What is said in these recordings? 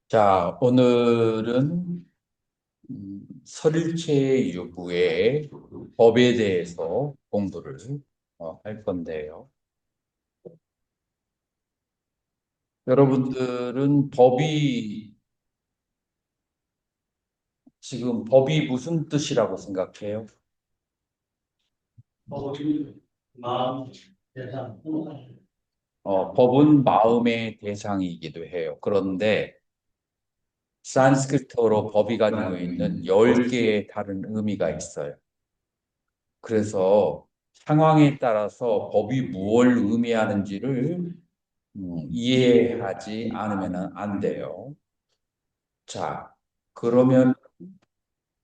자, 오늘은 설일체 유구의 법에 대해서 공부를 할 건데요. 여러분들은 지금 법이 무슨 뜻이라고 생각해요? 마음, 대상, 법은 마음의 대상이기도 해요. 그런데 산스크리트어로 법이 가지고 있는 10개의 다른 의미가 있어요. 그래서 상황에 따라서 법이 무엇을 의미하는지를 이해하지 않으면 안 돼요. 자, 그러면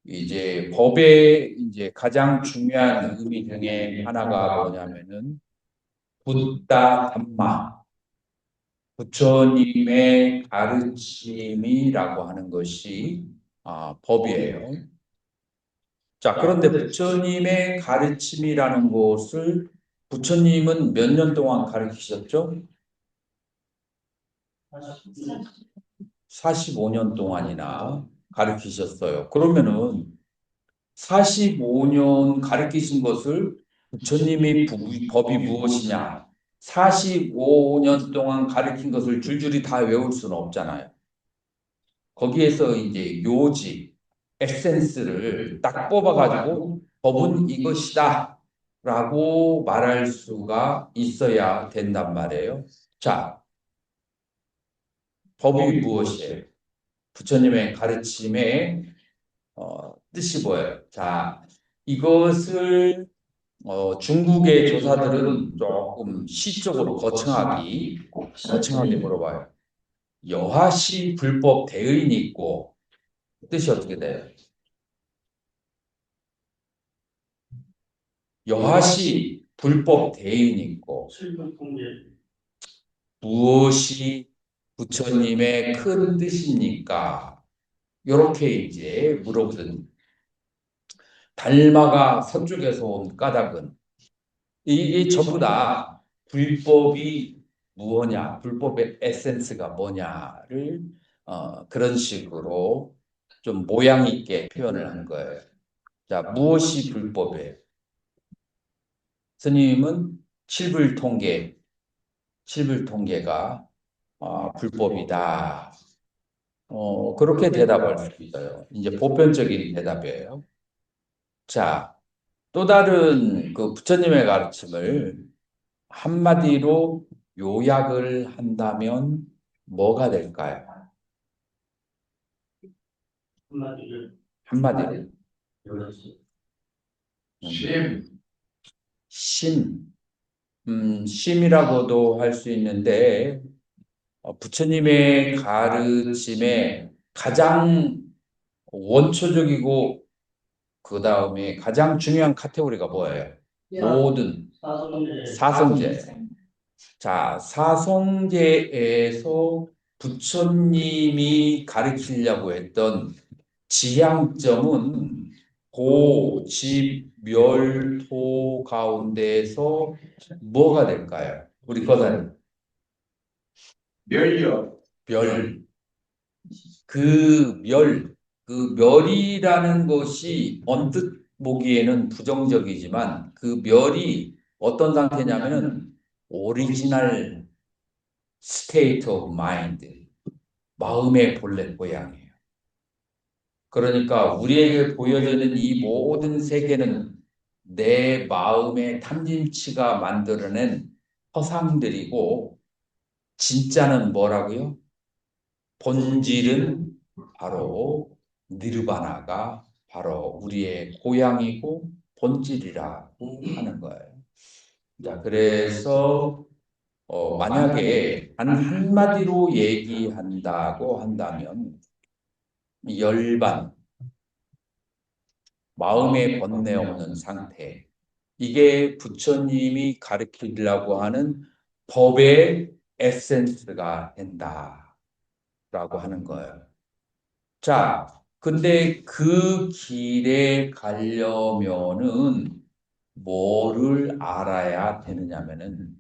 이제 법의 이제 가장 중요한 의미 중에 하나가 뭐냐면은 붓다 담마, 부처님의 가르침이라고 하는 것이 법이에요. 자, 그런데 부처님의 가르침이라는 것을 부처님은 몇 년 동안 가르치셨죠? 45년 동안이나 가르치셨어요. 그러면은 45년 가르치신 것을 부처님의 법이 무엇이냐? 45년 동안 가르친 것을 줄줄이 다 외울 수는 없잖아요. 거기에서 이제 요지, 에센스를 딱 뽑아가지고 법은 이것이다 라고 말할 수가 있어야 된단 말이에요. 자, 법이 무엇이에요? 부처님의 가르침의 뜻이 뭐예요? 자, 이것을 중국의 조사들은 조금 시적으로 거창하게 물어봐요. 여하시 불법 대의인이 있고 뜻이 어떻게 돼요? 여하시 불법 대의인이 있고 실물 통제, 무엇이 부처님의 큰 뜻입니까? 이렇게 이제 물어보든 달마가 서쪽에서 온 까닭은 이게 전부 다 불법이 무엇냐, 불법의 에센스가 뭐냐를 그런 식으로 좀 모양 있게 표현을 한 거예요. 자, 무엇이 불법이에요? 스님은 칠불통계, 칠불통계가 불법이다. 그렇게 대답할 수 있어요. 이제 보편적인 대답이에요. 자, 또 다른 그 부처님의 가르침을 한마디로 요약을 한다면 뭐가 될까요? 한마디를 한마디로. 열었어. 심. 심. 심이라고도 할 수 있는데, 부처님의 가르침에 가장 원초적이고, 그 다음에 가장 중요한 카테고리가 뭐예요? 모든 사성제, 사성제. 자, 사성제에서 부처님이 가르치려고 했던 지향점은 고, 집, 멸, 토 가운데에서 뭐가 될까요? 우리 거사님. 멸이요. 멸. 그 멸, 그 멸이라는 것이 언뜻 보기에는 부정적이지만 그 멸이 어떤 상태냐면은 오리지널 스테이트 오브 마인드, 마음의 본래 모양이에요. 그러니까 우리에게 보여지는 이 모든 세계는 내 마음의 탐진치가 만들어낸 허상들이고 진짜는 뭐라고요? 본질은 바로 니르바나가 바로 우리의 고향이고 본질이라고 하는 거예요. 자, 그래서 만약에 단 한마디로 얘기한다고 한다면 열반, 마음의 번뇌 없는 상태. 이게 부처님이 가르치려고 하는 법의 에센스가 된다라고 하는 거예요. 자, 근데 그 길에 가려면은 뭐를 알아야 되느냐면은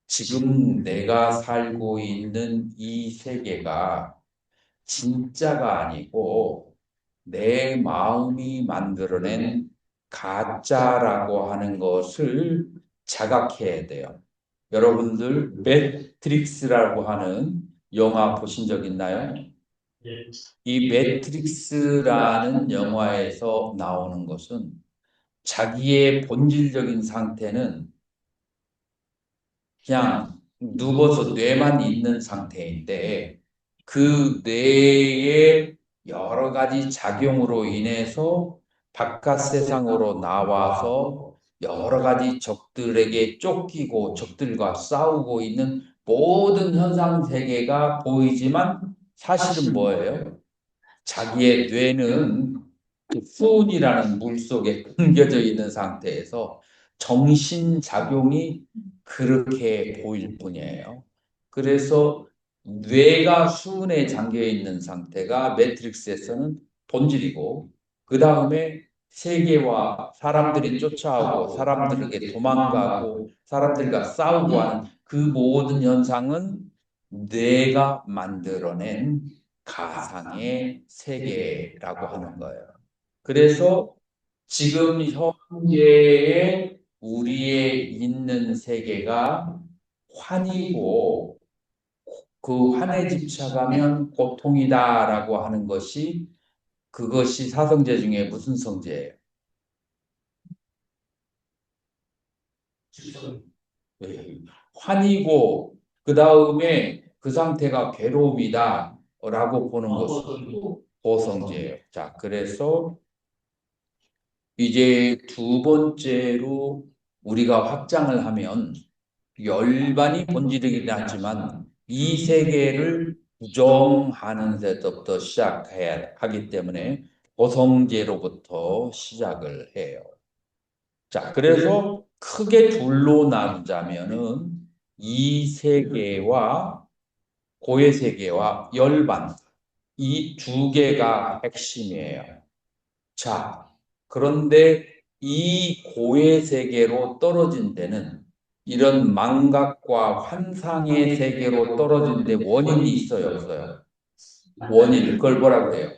지금 내가 살고 있는 이 세계가 진짜가 아니고 내 마음이 만들어낸 가짜라고 하는 것을 자각해야 돼요. 여러분들 매트릭스라고 하는 영화 보신 적 있나요? 예. 이 매트릭스라는 영화에서 나오는 것은 자기의 본질적인 상태는 그냥 누워서 뇌만 있는 상태인데 그 뇌의 여러 가지 작용으로 인해서 바깥 세상으로 나와서 여러 가지 적들에게 쫓기고 적들과 싸우고 있는 모든 현상 세계가 보이지만 사실은 뭐예요? 자기의 뇌는 그 수은이라는 물 속에 숨겨져 있는 상태에서 정신작용이 그렇게 보일 뿐이에요. 그래서 뇌가 수은에 잠겨 있는 상태가 매트릭스에서는 본질이고, 그 다음에 세계와 사람들이 쫓아오고, 사람들에게 도망가고, 사람들과 싸우고 하는 그 모든 현상은 뇌가 만들어낸 가상의 세계라고 하는 거예요. 그래서 지금 현재의 우리의 있는 세계가 환이고 그 환에 집착하면 고통이다라고 하는 것이 그것이 사성제 중에 무슨 성제예요? 예, 환이고 그 다음에 그 상태가 괴로움이다라고 보는 것이 고성제예요. 자, 그래서 이제 두 번째로 우리가 확장을 하면 열반이 본질이긴 하지만 이 세계를 부정하는 데서부터 시작해야 하기 때문에 고성제로부터 시작을 해요. 자, 그래서 크게 둘로 나누자면은 이 세계와 고의 세계와 열반 이 두 개가 핵심이에요. 자, 그런데 이 고의 세계로 떨어진 데는 이런 망각과 환상의 세계로 떨어진 데 원인이 있어요, 없어요? 원인, 그걸 뭐라 그래요?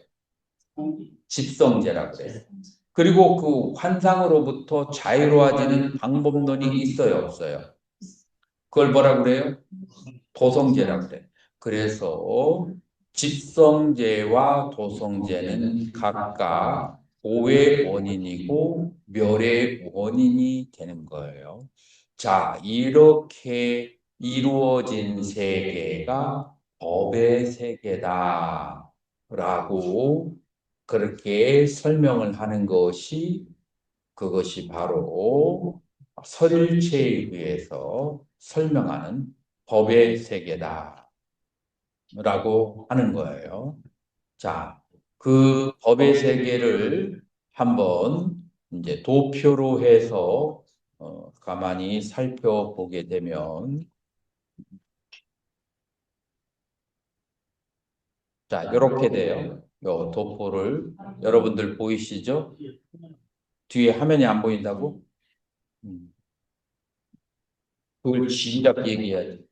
집성제라 그래요. 그리고 그 환상으로부터 자유로워지는 방법론이 있어요, 없어요? 그걸 뭐라 그래요? 도성제라 그래요. 그래서 집성제와 도성제는 각각 고의 원인이고 멸의 원인이 되는 거예요. 자, 이렇게 이루어진 세계가 법의 세계다라고 그렇게 설명을 하는 것이 그것이 바로 설일체에 의해서 설명하는 법의 세계다라고 하는 거예요. 자, 그 법의 세계를 한번 이제 도표로 해서 가만히 살펴보게 되면 자, 이렇게 돼요. 요 도표를 여러분들 보이시죠? 뒤에 화면이 안 보인다고? 음, 그걸 진작 얘기해야지.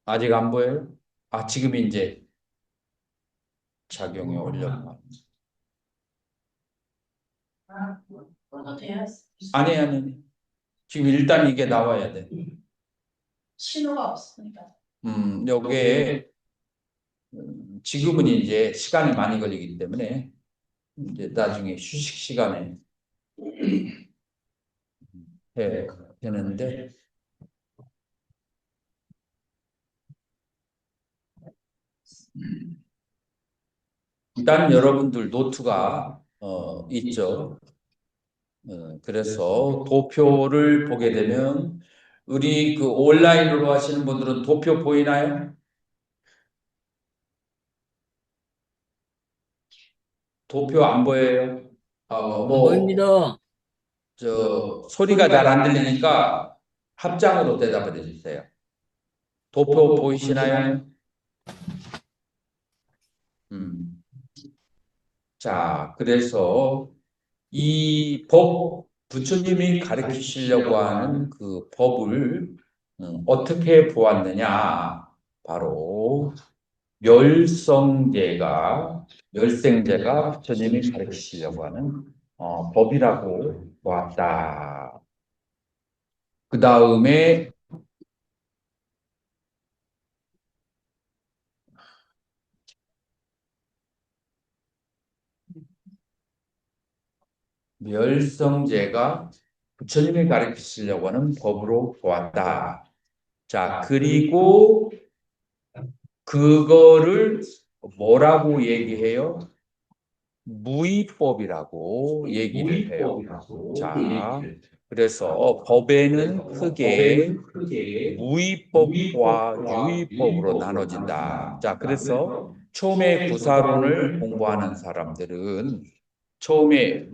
아직 안 보여요? 아, 지금 이제 작용이 올렸나? 아니, 아니. 지금 일단 이게 나와야 돼. 신호가 없으니까. 요게 지금은 이제 시간이 많이 걸리기 때문에 이제 나중에 휴식 시간에 해 되는데 일단 여러분들 노트가 있죠. 그래서 도표를 보게 되면 우리 그 온라인으로 하시는 분들은 도표 보이나요? 도표 안 보여요? 보입니다. 소리가 잘 안 들리니까 합장으로 대답을 해주세요. 도표 보이시나요? 자, 그래서 이 법, 부처님이 가르치시려고 하는 그 법을 어떻게 보았느냐? 바로 멸성제가 부처님이 가르치시려고 하는 법이라고 보았다. 그 다음에 멸성제가 부처님이 가르치시려고 하는 법으로 보았다. 자, 그리고 그거를 뭐라고 얘기해요? 무위법이라고 얘기를 해요. 자, 그래서 법에는 크게 무위법과 유위법으로 나눠진다. 자, 그래서 처음에 구사론을 공부하는 사람들은 처음에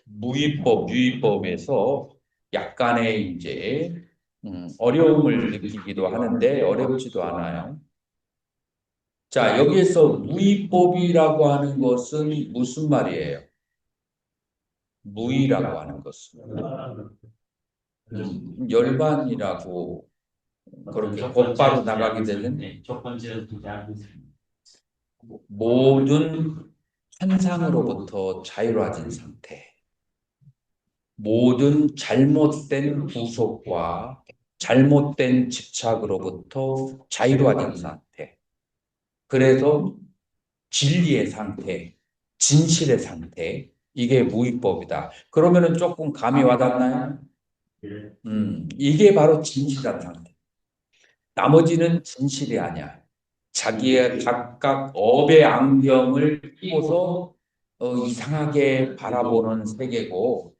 무위법, 유위법에서 약간의 이제 어려움을 느끼기도 하는데 어렵지도 않아요. 자, 여기에서 무위법이라고 하는 것은 무슨 말이에요? 무위라고 하는 것은 열반이라고 그렇게 곧바로 나가게 되는 첫 번째로 기대하는 모든 환상으로부터 자유로워진 상태, 모든 잘못된 구속과 잘못된 집착으로부터 자유로워진 상태. 그래서 진리의 상태, 진실의 상태, 이게 무위법이다. 그러면은 조금 감이 와닿나요? 이게 바로 진실한 상태. 나머지는 진실이 아니야. 자기의 각각 업의 안경을 끼고서 이상하게 바라보는 세계고,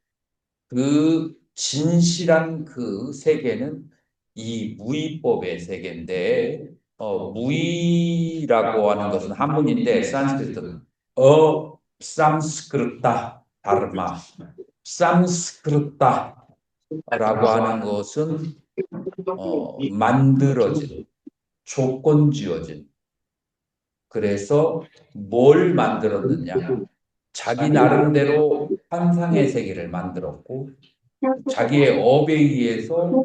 그 진실한 그 세계는 이 무위법의 세계인데, 무위라고 하는 것은 한문인데, 산스크리트, 삼스크르타, 다르마. 삼스크르타라고 하는 것은 만들어진, 조건 지어진. 그래서 뭘 만들었느냐? 자기 나름대로 환상의 세계를 만들었고, 자기의 업에 의해서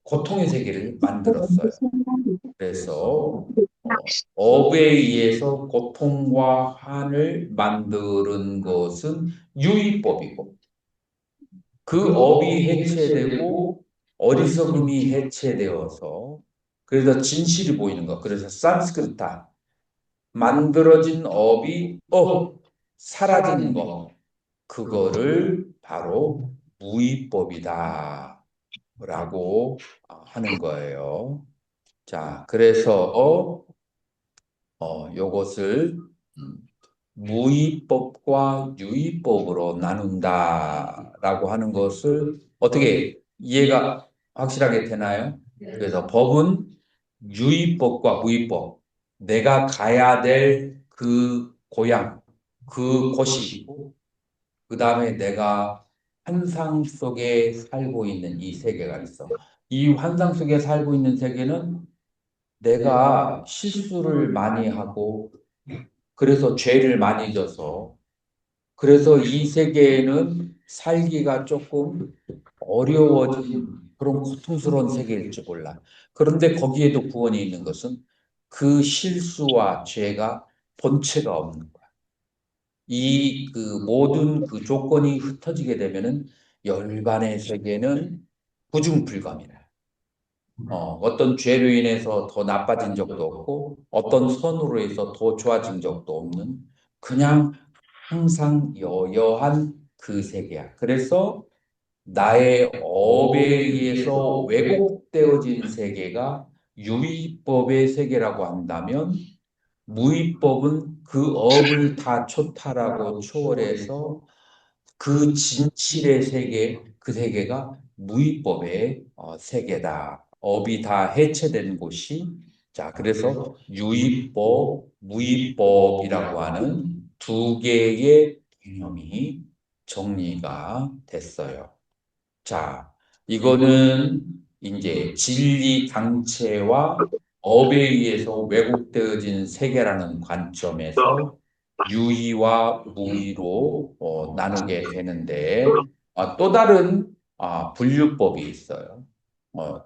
고통의 세계를 만들었어요. 그래서 업에 의해서 고통과 환을 만드는 것은 유의법이고, 그 업이 해체되고 어리석음이 해체되어서 그래서 진실이 보이는 것. 그래서 산스크르타 만들어진 업이 사라진 것. 그거를 바로 무위법이다 라고 하는 거예요. 자, 그래서 요것을 무위법과 유위법으로 나눈다라고 하는 것을 어떻게 이해가 확실하게 되나요? 그래서 법은 유위법과 무위법, 내가 가야 될 그 고향, 그 곳이 있고, 그 다음에 내가 환상 속에 살고 있는 이 세계가 있어. 이 환상 속에 살고 있는 세계는 내가 실수를 많이 하고, 그래서 죄를 많이 져서, 그래서 이 세계에는 살기가 조금 어려워진 그런 고통스러운 세계일지 몰라. 그런데 거기에도 구원이 있는 것은 그 실수와 죄가 본체가 없는 거야. 이 그 모든 그 조건이 흩어지게 되면은 열반의 세계는 부중불감이라. 어떤 죄로 인해서 더 나빠진 적도 없고, 어떤 선으로 해서 더 좋아진 적도 없는, 그냥 항상 여여한 그 세계야. 그래서 나의 업에 의해서 왜곡되어진 세계가 유의법의 세계라고 한다면, 무의법은 그 업을 다 초탈하고 초월해서 그 진실의 세계, 그 세계가 무위법의 세계다. 업이 다 해체된 곳이. 자, 그래서 유위법, 무위법이라고 하는 두 개의 개념이 정리가 됐어요. 자, 이거는 이제 진리 당체와 업에 의해서 왜곡되어진 세계라는 관점에서 유의와 무의로 나누게 되는데 또 다른 분류법이 있어요.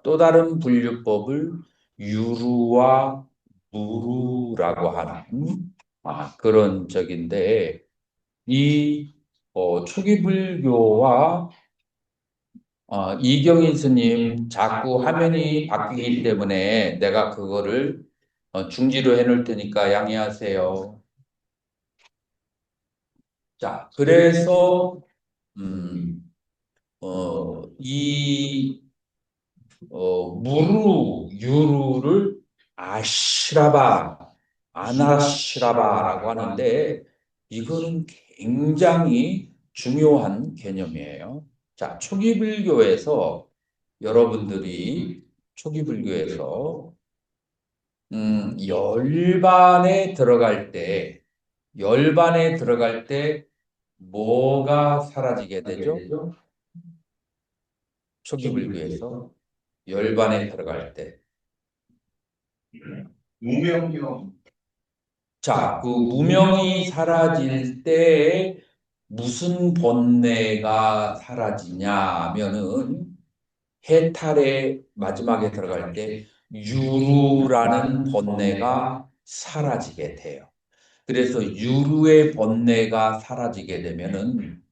또 다른 분류법을 유루와 무루라고 하는 그런 적인데 이 초기 불교와 이경희 스님 자꾸 화면이 바뀌기 때문에 내가 그거를 중지로 해놓을 테니까 양해하세요. 자, 그래서 이 유루를 아시라바, 아나시라바라고 하는데 이거는 굉장히 중요한 개념이에요. 자, 초기 불교에서 여러분들이 초기 불교에서 열반에 들어갈 때 뭐가 사라지게 되죠? 초기 불교에서 열반에 들어갈 때. 무명이요. 자, 그 무명이 사라질 때 무슨 번뇌가 사라지냐 하면은 해탈의 마지막에 들어갈 때 유루라는 번뇌가 사라지게 돼요. 그래서 유루의 번뇌가 사라지게 되면은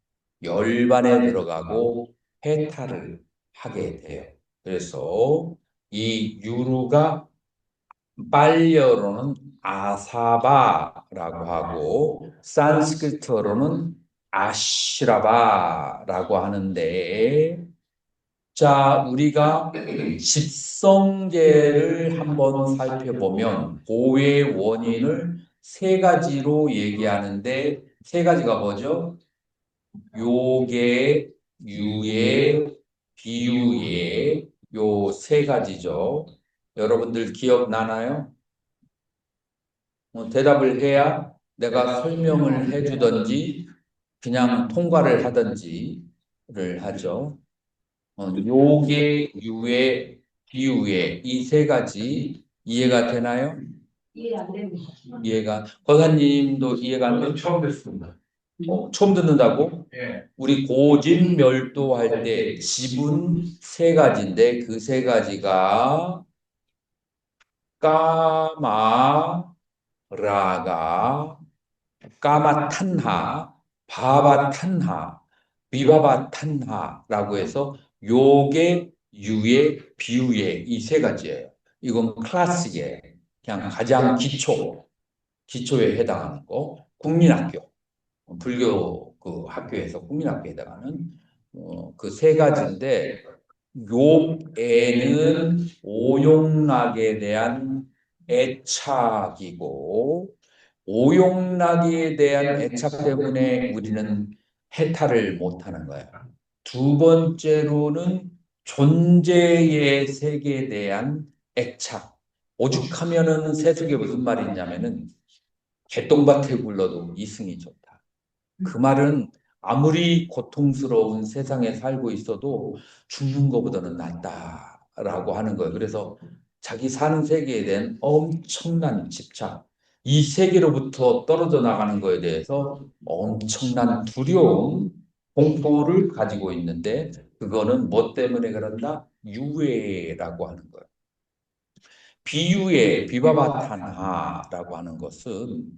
열반에 들어가고 해탈을 하게 돼요. 그래서 이 유루가 빨려로는 아사바라고 하고 산스크리트어로는 아시라바라고 하는데 자, 우리가 집성계를 한번 살펴보면 고의 원인을 세 가지로 얘기하는데 세 가지가 뭐죠? 요계, 유예, 비유예 요 세 가지죠. 여러분들 기억나나요? 대답을 해야 내가 설명을 해주든지 그냥 통과를 하든지를 하죠. 요계, 유예, 비유예 이 세 가지 이해가 되나요? 이해 안 됩니다. 거사님도 이해가 안 돼요? 처음 듣습니다. 처음 듣는다고? 예. 우리 고진멸도할 때 지분 세 가지인데 그 세 가지가 까마라가 까마탄하, 바바탄하, 비바바탄하라고 해서 요게, 유예, 비유예 이 세 가지예요. 이건 클래식이에요. 그냥 가장 기초에 해당하는 거. 국민학교, 불교 그 학교에서 국민학교에 해당하는 그 세 가지인데 욕에는 오용락에 대한 애착이고 오용락에 대한 애착 때문에 우리는 해탈을 못하는 거야. 두 번째로는 존재의 세계에 대한 애착. 오죽하면은 세속에 무슨 말이 있냐면은 개똥밭에 굴러도 이승이 좋다. 그 말은 아무리 고통스러운 세상에 살고 있어도 죽는 것보다는 낫다라고 하는 거예요. 그래서 자기 사는 세계에 대한 엄청난 집착, 이 세계로부터 떨어져 나가는 거에 대해서 엄청난 두려움, 공포를 가지고 있는데 그거는 뭐 때문에 그런다? 유해라고 하는 거예요. 비유의 비바바탄하라고 하는 것은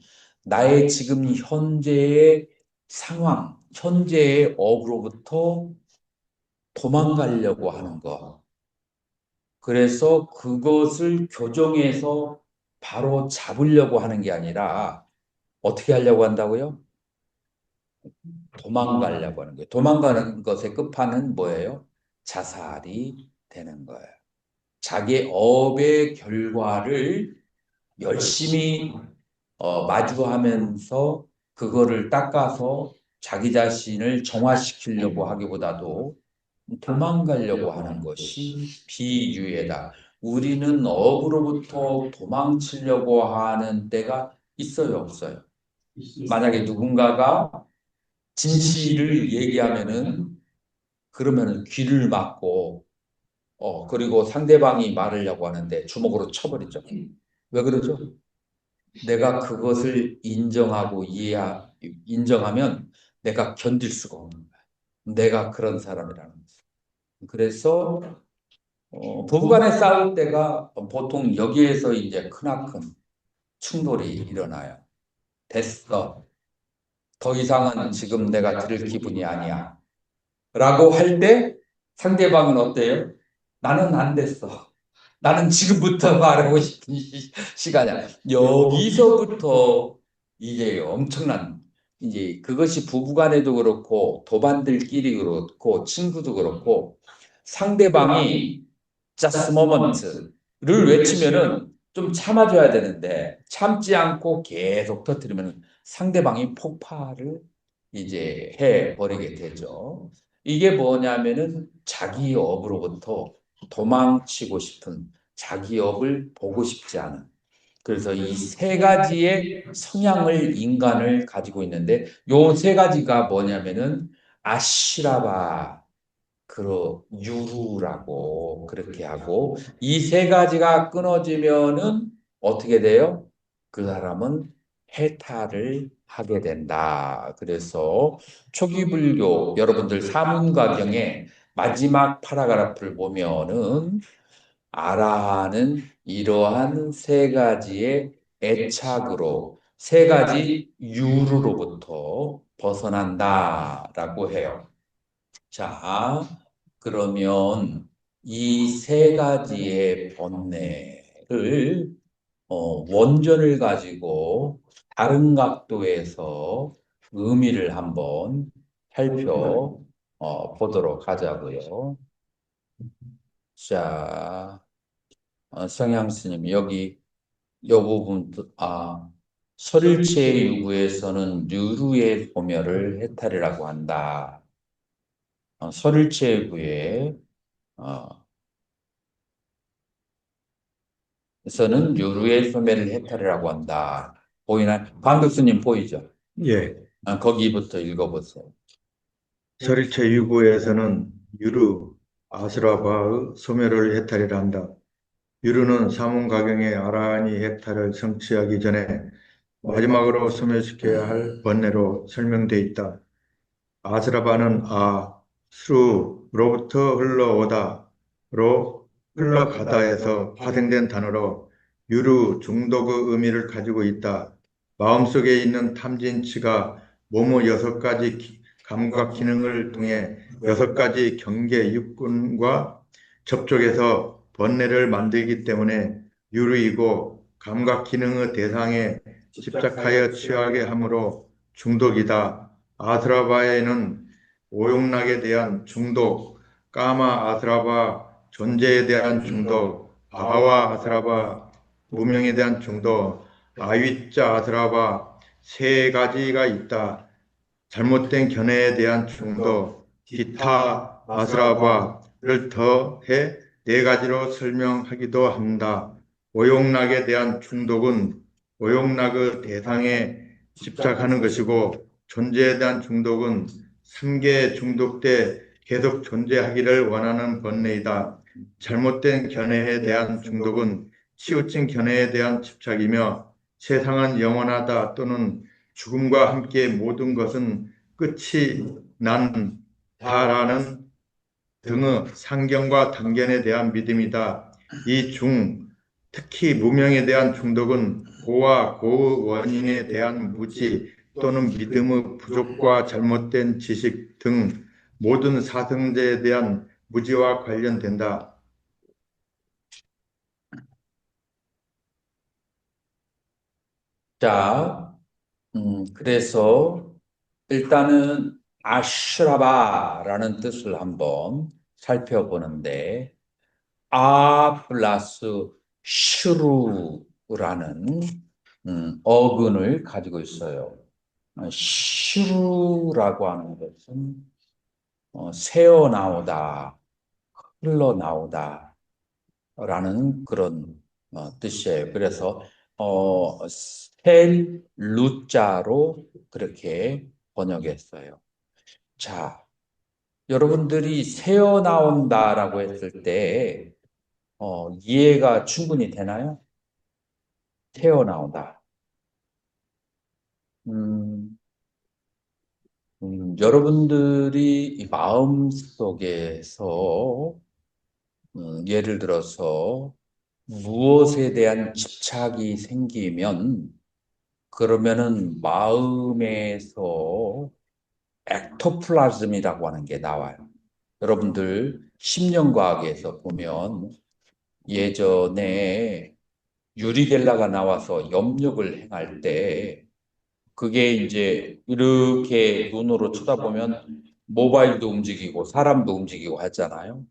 나의 지금 현재의 상황, 현재의 업으로부터 도망가려고 하는 것. 그래서 그것을 교정해서 바로 잡으려고 하는 게 아니라 어떻게 하려고 한다고요? 도망가려고 하는 거예요. 도망가는 것의 끝판은 뭐예요? 자살이 되는 거예요. 자기 업의 결과를 열심히 마주하면서 그거를 닦아서 자기 자신을 정화시키려고 하기보다도 도망가려고 하는 것이 비유예다. 우리는 업으로부터 도망치려고 하는 때가 있어요, 없어요? 만약에 누군가가 진실을 얘기하면은 그러면은 귀를 막고 그리고 상대방이 말하려고 하는데 주먹으로 쳐버리죠. 왜 그러죠? 내가 그것을 인정하면 내가 견딜 수가 없는 거야. 내가 그런 사람이라는 거지. 그래서 부부간에 싸울 때가 보통 여기에서 이제 크나큰 충돌이 일어나요. 됐어. 더 이상은 지금 내가 들을 기분이 아니야. 라고 할 때 상대방은 어때요? 나는 안 됐어. 나는 지금부터 말하고 싶은 시간이야. 여기서부터 이제 엄청난, 이제 그것이 부부간에도 그렇고, 도반들끼리 그렇고, 친구도 그렇고, 상대방이 just a moment를 외치면은 좀 참아줘야 되는데, 참지 않고 계속 터뜨리면 상대방이 폭발을 이제 해버리게 되죠. 이게 뭐냐면은 자기 업으로부터 도망치고 싶은, 자기 업을 보고 싶지 않은. 그래서 이 세 가지의 성향을 인간을 가지고 있는데, 요 세 가지가 뭐냐면은 아시라바, 유루라고 그렇게 하고, 이 세 가지가 끊어지면은 어떻게 돼요? 그 사람은 해탈을 하게 된다. 그래서 초기 불교 여러분들 사문과경의 마지막 파라그라프를 보면은 아라한은 이러한 세 가지의 애착으로, 세 가지 유루로부터 벗어난다라고 해요. 자, 그러면 이 세 가지의 번뇌를 원전을 가지고 다른 각도에서 의미를 한번 보도록 하자고요. 자, 성향 스님 여기 요 부분 설일체 유구에서는 유루의 소멸을 해탈이라고 한다. 설일체 유구에 어, 에서는 유루의 소멸을 해탈이라고 한다. 보이나요? 방 교수님 보이죠? 예, 거기부터 읽어보세요. 설일체 유구에서는 유루, 아스라바의 소멸을 해탈이라 한다. 유루는 사문가경의 아라한이 해탈을 성취하기 전에 마지막으로 소멸시켜야 할 번뇌로 설명돼 있다. 아스라바는 수로부터 흘러오다로 흘러가다에서 파생된 단어로 유루 중독의 의미를 가지고 있다. 마음속에 있는 탐진치가 몸의 6가지 감각 기능을 통해 6가지 경계 육군과 접촉해서 번뇌를 만들기 때문에 유루이고 감각 기능의 대상에 집착하여 취하게 하므로 중독이다. 아스라바에는 오용락에 대한 중독, 까마 아스라바 존재에 대한 중독, 바와 아스라바 무명에 대한 중독, 아윗자 아스라바 세 가지가 있다. 잘못된 견해에 대한 중독, 기타 아스라바를 더해 네 가지로 설명하기도 한다. 오용락에 대한 중독은 오용락의 대상에 집착하는 것이고, 존재에 대한 중독은 삼계에 중독돼 계속 존재하기를 원하는 번뇌이다. 잘못된 견해에 대한 중독은 치우친 견해에 대한 집착이며, 세상은 영원하다 또는 죽음과 함께 모든 것은 끝이 난다라는 등의 상경과 단견에 대한 믿음이다. 특히 무명에 대한 중독은 고와 고의 원인에 대한 무지 또는 믿음의 부족과 잘못된 지식 등 모든 사성제에 대한 무지와 관련된다. 자, 그래서 일단은 아슈라바라는 뜻을 한번 살펴보는데, 플러스 슈루라는 어근을 가지고 있어요. 슈루라고 하는 것은 새어나오다, 흘러나오다 라는 그런 뜻이에요. 그래서 셀 루자로 그렇게 번역했어요. 자, 여러분들이 새어나온다라고 했을 때 이해가 충분히 되나요? 새어나온다. 음, 여러분들이 이 마음 속에서 예를 들어서 무엇에 대한 집착이 생기면 그러면은 마음에서 액토플라즘이라고 하는 게 나와요. 여러분들 심령과학에서 보면 예전에 유리겔라가 나와서 염력을 행할 때 그게 이제 이렇게 눈으로 쳐다보면 모바일도 움직이고 사람도 움직이고 하잖아요.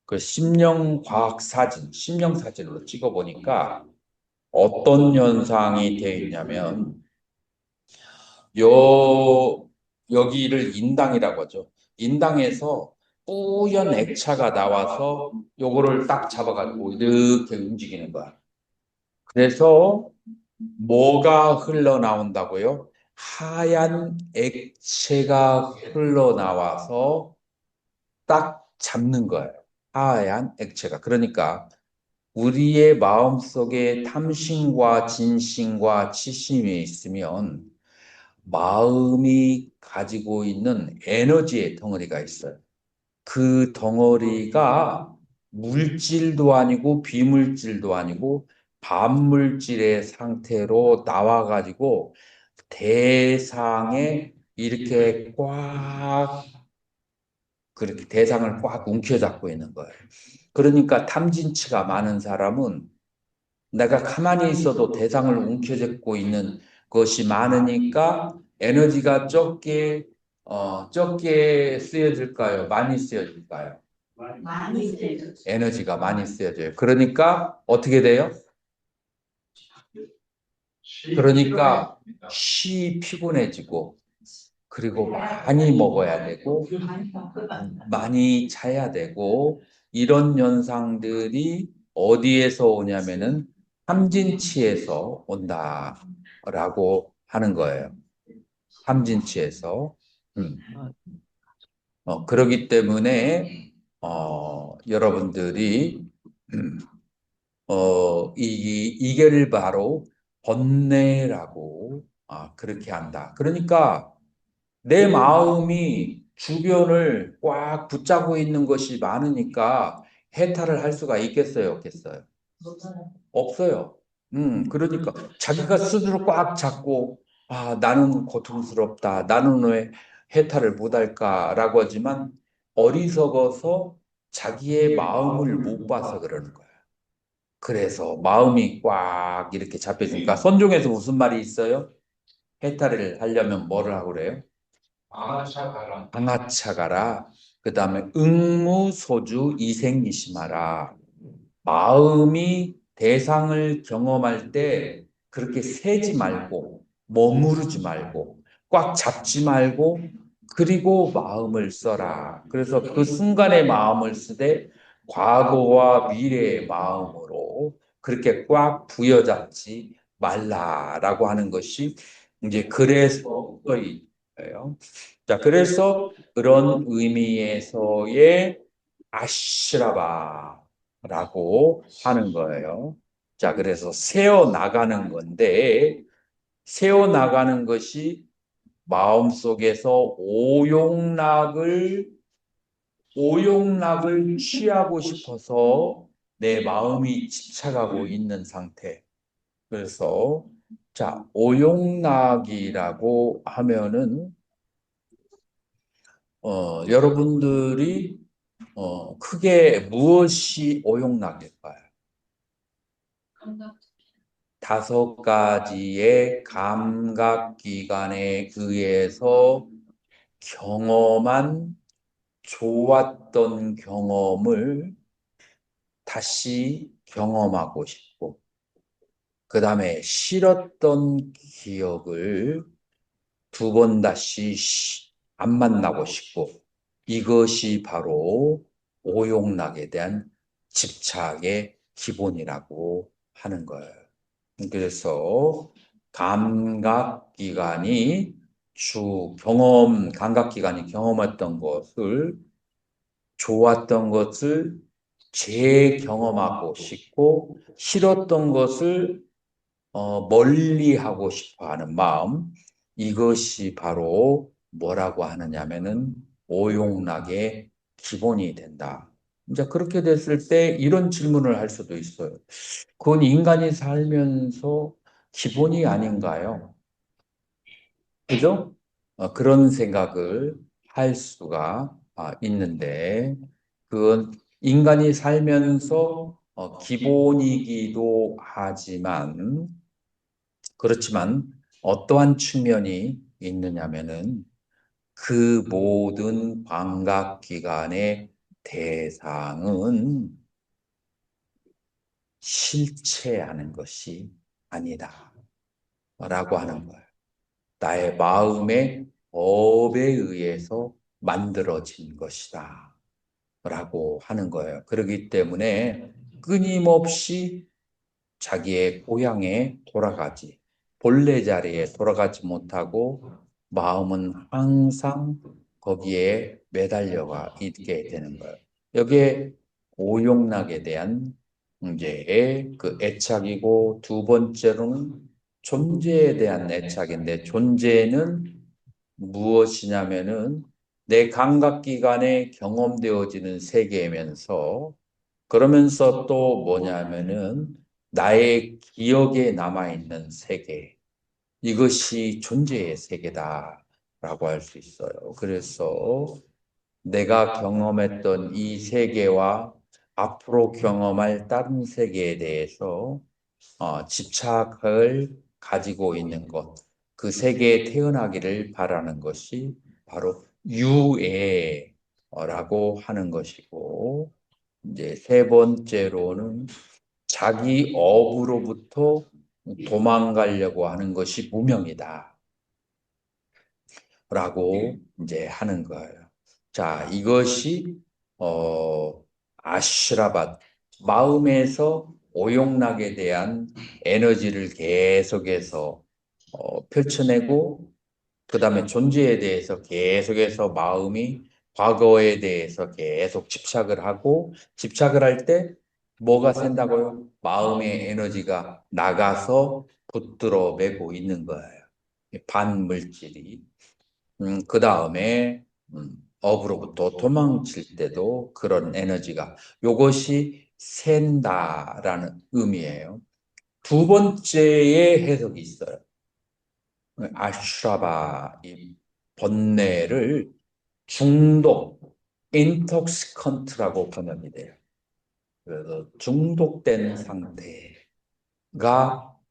그 심령과학 사진, 심령 사진으로 찍어보니까 어떤 현상이 되어 있냐면 여기를 인당이라고 하죠. 인당에서 뿌연 액차가 나와서 요거를 딱 잡아가지고 이렇게 움직이는 거야. 그래서 뭐가 흘러나온다고요? 하얀 액체가 흘러나와서 딱 잡는 거예요. 하얀 액체가. 그러니까 우리의 마음속에 탐심과 진심과 치심이 있으면 마음이 가지고 있는 에너지의 덩어리가 있어요. 그 덩어리가 물질도 아니고 비물질도 아니고 반물질의 상태로 나와가지고 대상에 이렇게 꽉 그렇게 대상을 꽉 움켜잡고 있는 거예요. 그러니까 탐진치가 많은 사람은 내가 가만히 있어도 대상을 움켜잡고 있는 것이 많으니까 에너지가 적게 쓰여질까요? 많이 쓰여질까요? 많이 세요. 에너지가 많이 쓰여져요. 그러니까 어떻게 돼요? 그러니까 피곤해지고 그리고 많이 먹어야 되고 많이 자야 되고 이런 현상들이 어디에서 오냐면은 삼진치에서 온다라고 하는 거예요. 삼진치에서. 음. 그렇기 때문에 여러분들이 이게 바로 번뇌라고 그렇게 한다. 그러니까 내 마음이 주변을 꽉 붙잡고 있는 것이 많으니까 해탈을 할 수가 있겠어요, 없겠어요? 없어요. 그러니까 자기가 스스로 꽉 잡고 나는 고통스럽다. 나는 왜 해탈을 못할까라고 하지만 어리석어서 자기의 마음을 못 봐서 그러는 거예요. 그래서 마음이 꽉 이렇게 잡혀지니까 선종에서 무슨 말이 있어요? 해탈을 하려면 뭐를 하고 그래요? 방아차가라. 그 다음에 응무소주 이생이심하라. 마음이 대상을 경험할 때 그렇게 세지 말고 머무르지 말고 꽉 잡지 말고 그리고 마음을 써라. 그래서 그 순간의 마음을 쓰되 과거와 미래의 마음으로 그렇게 꽉 부여잡지 말라라고 하는 것이 이제 그래서 거예요. 자, 그래서 그런 의미에서의 아시라바라고 하는 거예요. 자, 그래서 세어 나가는 건데, 세어 나가는 것이 마음속에서 오용락을 취하고 싶어서 내 마음이 집착하고 있는 상태. 그래서, 자, 오용락이라고 하면은, 여러분들이 크게 무엇이 오용락일까요? 감각. 5가지의 감각기관에 의해서 경험한 좋았던 경험을 다시 경험하고 싶고, 그 다음에 싫었던 기억을 2번 다시 안 만나고 싶고, 이것이 바로 오용락에 대한 집착의 기본이라고 하는 거예요. 그래서 감각기관이 경험했던 것을, 좋았던 것을 재경험하고 싶고, 싫었던 것을 멀리 하고 싶어 하는 마음, 이것이 바로 뭐라고 하느냐면은 오용락의 기본이 된다. 이제 그렇게 됐을 때 이런 질문을 할 수도 있어요. 그건 인간이 살면서 기본이 아닌가요? 그죠? 그런 생각을 할 수가 있는데, 그건 인간이 살면서 기본이기도 하지만, 그렇지만 어떠한 측면이 있느냐면은 그 모든 광각기관의 대상은 실체하는 것이 아니다. 라고 하는 거예요. 나의 마음의 법에 의해서 만들어진 것이다. 라고 하는 거예요. 그렇기 때문에 끊임없이 자기의 고향에 돌아가지, 본래 자리에 돌아가지 못하고 마음은 항상 거기에 매달려가 있게 되는 거예요. 여기에 오용락에 대한 이제 그 애착이고, 두 번째로는 존재에 대한 애착인데, 존재는 무엇이냐면은 내 감각기관에 경험되어지는 세계면서, 그러면서 또 뭐냐면은 나의 기억에 남아있는 세계, 이것이 존재의 세계다라고 할 수 있어요. 그래서 내가 경험했던 이 세계와 앞으로 경험할 다른 세계에 대해서 집착을 가지고 있는 것, 그 세계에 태어나기를 바라는 것이 바로 유애라고 하는 것이고, 이제 세 번째로는 자기 업으로부터 도망가려고 하는 것이 무명이다. 라고 이제 하는 거예요. 자, 이것이, 아슈라밭, 마음에서 오용락에 대한 에너지를 계속해서 펼쳐내고, 그 다음에 존재에 대해서 계속해서 마음이 과거에 대해서 계속 집착을 하고, 집착을 할 때 뭐가 센다고요? 마음의 에너지가 나가서 붙들어 매고 있는 거예요. 반물질이. 그 다음에 업으로부터 도망칠 때도 그런 에너지가, 요것이 샌다라는 의미예요. 두 번째의 해석이 있어요. 아슈라바, 이 번뇌를 중독, 인톡시컨트라고 번역이 돼요. 그래서 중독된 상태가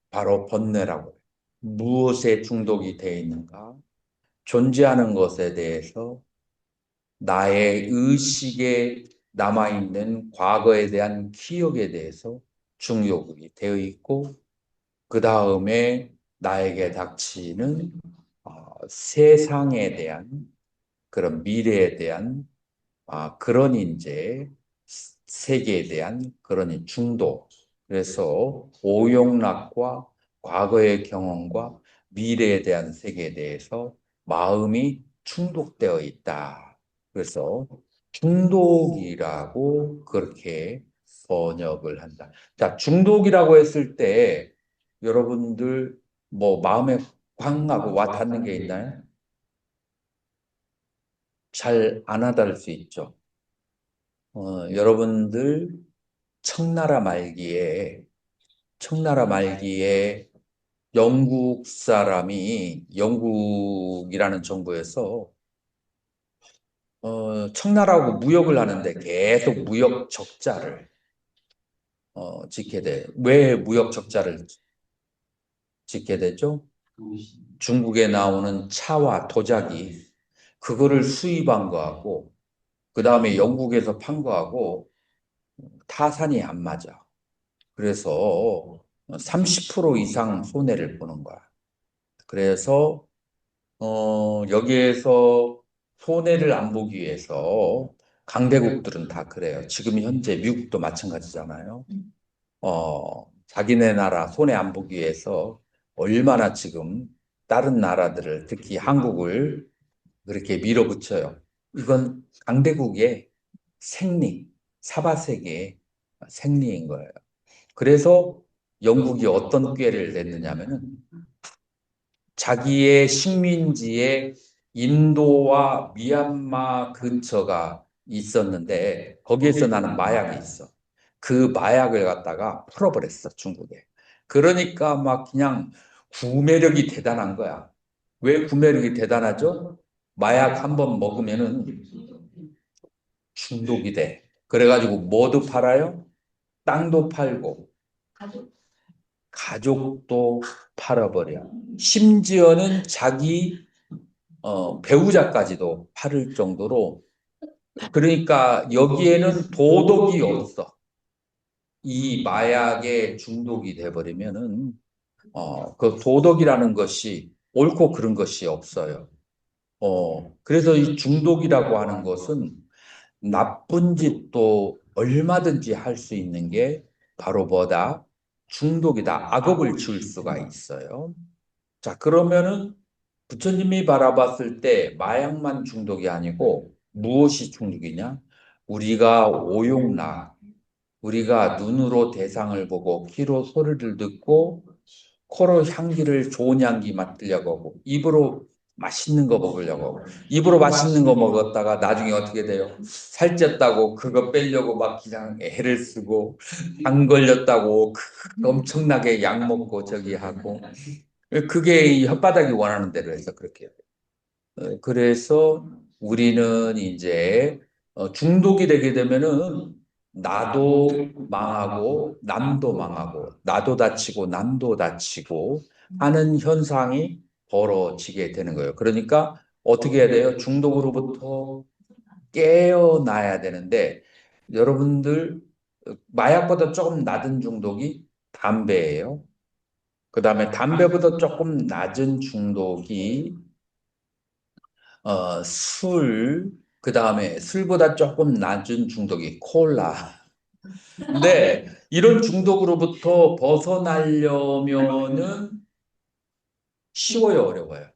바로 번뇌라고 해요. 무엇에 중독이 되어 있는가? 존재하는 것에 대해서 나의 의식에 남아있는 과거에 대한 기억에 대해서 중독이 되어 있고, 그 다음에 나에게 닥치는 세상에 대한, 그런 미래에 대한 그런 이제 세계에 대한 그런 중독. 그래서 오용락과 과거의 경험과 미래에 대한 세계에 대해서 마음이 중독되어 있다. 그래서 중독이라고 그렇게 번역을 한다. 자, 중독이라고 했을 때 여러분들 뭐 마음에 꽝 하고 와 닿는 게 있나요? 잘 안 와닿을 수 있죠. 여러분들 청나라 말기에 영국 사람이, 영국이라는 정부에서 청나라하고 무역을 하는데 계속 무역 적자를 짓게 돼. 왜 무역 적자를 짓게 되죠? 중국에 나오는 차와 도자기, 그거를 수입한 거하고, 그 다음에 영국에서 판 거하고 타산이 안 맞아. 그래서 30% 이상 손해를 보는 거야. 그래서 여기에서 손해를 안 보기 위해서, 강대국들은 다 그래요. 지금 현재 미국도 마찬가지잖아요. 자기네 나라 손해 안 보기 위해서 얼마나 지금 다른 나라들을, 특히 한국을 그렇게 밀어붙여요. 이건 강대국의 생리, 사바세계의 생리인 거예요. 그래서 영국이 어떤 꾀를 냈느냐면은 자기의 식민지에 인도와 미얀마 근처가 있었는데 거기에서 나는 마약이 있어. 그 마약을 갖다가 풀어버렸어, 중국에. 그러니까 막 그냥 구매력이 대단한 거야. 왜 구매력이 대단하죠? 마약 한 번 먹으면은 중독이 돼. 그래가지고 뭐도 팔아요? 땅도 팔고 가족. 가족도 팔아버려. 심지어는 자기 배우자까지도 팔을 정도로. 그러니까 여기에는 도덕이 없어. 이 마약에 중독이 돼버리면은 그 도덕이라는 것이 옳고 그른 것이 없어요. 그래서 이 중독이라고 하는 것은 나쁜 짓도 얼마든지 할 수 있는 게 바로 뭐다? 중독이다. 악업을 지을 수가 있어요. 자, 그러면은 부처님이 바라봤을 때 마약만 중독이 아니고 무엇이 중독이냐? 우리가 오용락, 우리가 눈으로 대상을 보고 귀로 소리를 듣고 코로 향기를 좋은 향기 맡으려고 하고 입으로 맛있는 거 먹으려고 하고 입으로 맛있는 거 먹었다가 나중에 어떻게 돼요? 살쪘다고 그거 빼려고 막 그냥 애를 쓰고 당 걸렸다고 엄청나게 약 먹고 저기 하고 그게 이 혓바닥이 원하는 대로 해서 그렇게 해요. 그래서 우리는 이제 중독이 되게 되면은 나도 망하고 남도 망하고 나도 다치고 남도 다치고 하는 현상이 벌어지게 되는 거예요. 그러니까 어떻게 해야 돼요? 중독으로부터 깨어나야 되는데 여러분들 마약보다 조금 낮은 중독이 담배예요. 그 다음에 담배보다 조금 낮은 중독이 술, 그 다음에 술보다 조금 낮은 중독이 콜라. 근데 이런 중독으로부터 벗어나려면은 쉬워요, 어려워요?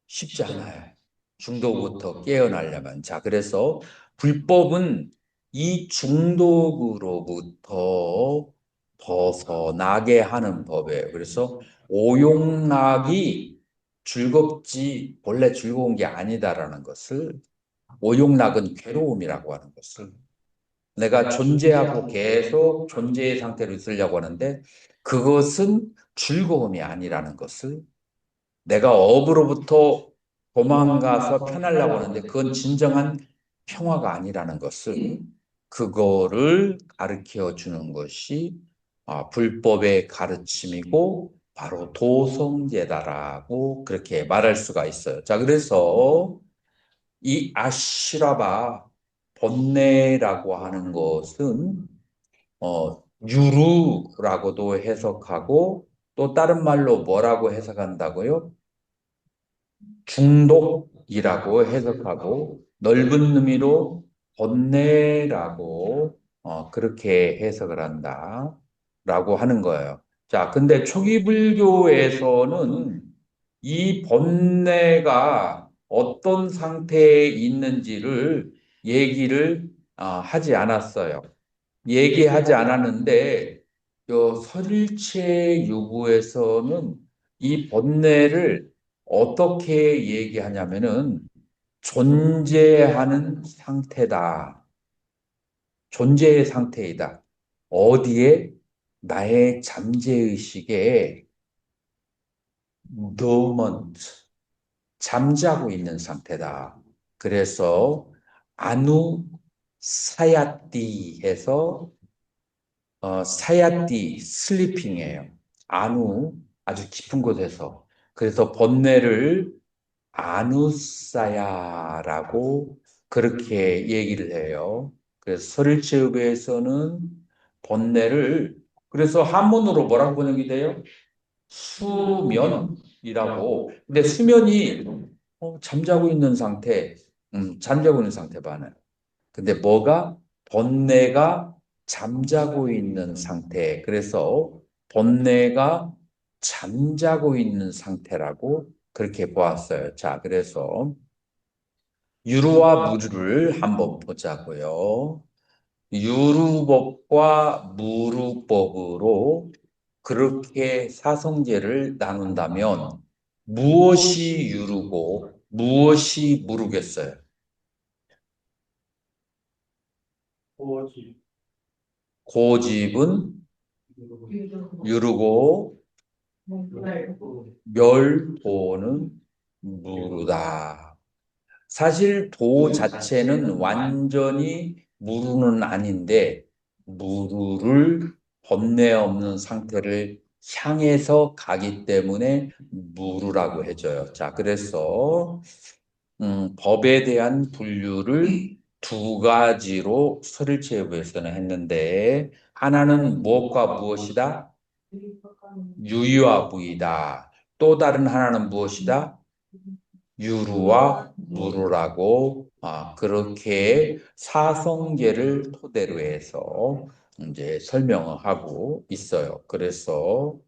쉽지 않아요. 중독부터 깨어나려면. 자, 그래서 불법은 이 중독으로부터 벗어나게 하는 법이에요. 그래서 오용락이 즐겁지 본래 즐거운 게 아니다라는 것을, 오용락은 괴로움이라고 하는 것을, 내가 존재하고 계속 존재의 상태로 있으려고 하는데 그것은 즐거움이 아니라는 것을, 내가 업으로부터 도망가서 편하려고 하는데 그건 진정한 평화가 아니라는 것을, 그거를 가르쳐 주는 것이 불법의 가르침이고 바로 도성제다라고 그렇게 말할 수가 있어요. 자, 그래서 이 아시라바 번뇌라고 하는 것은 유루라고도 해석하고 또 다른 말로 뭐라고 해석한다고요? 중독이라고 해석하고 넓은 의미로 번뇌라고 그렇게 해석을 한다라고 하는 거예요. 자, 근데 초기 불교에서는 이 번뇌가 어떤 상태에 있는지를 얘기를 하지 않았어요. 얘기하지 않았는데 설일체 유부에서는 이 번뇌를 어떻게 얘기하냐면은 존재하는 상태다. 존재의 상태이다. 어디에? 나의 잠재의식에 dormant, 잠자고 있는 상태다. 그래서 아누사야띠 해서 사야띠 슬리핑이에요. 아누 아주 깊은 곳에서. 그래서 번뇌를 아누사야라고 그렇게 얘기를 해요. 그래서 설일체의에서는 번뇌를, 그래서 한문으로 뭐라고 번역이 돼요? 수면이라고. 근데 수면이 잠자고 있는 상태, 잠자고 있는 상태 반을. 근데 뭐가? 번뇌가 잠자고 있는 상태. 그래서 번뇌가 잠자고 있는 상태라고 그렇게 보았어요. 자, 그래서 유루와 무루를 한번 보자고요. 유루법과 무루법으로 그렇게 사성제를 나눈다면 무엇이 유르고 무엇이 무르겠어요? 고지, 고집은 유도. 유르고 멸도. 멸도는 무르다. 사실 도 자체는 완전히 무르는 아닌데 무르를 번뇌 없는 상태를 향해서 가기 때문에 무르라고 해줘요. 자, 그래서 법에 대한 분류를 두 가지로 설일체육에서는 했는데 하나는 무엇과 무엇이다? 유의와 무의다. 또 다른 하나는 무엇이다? 유루와 무루라고 그렇게 사성계를 토대로 해서 이제 설명을 하고 있어요. 그래서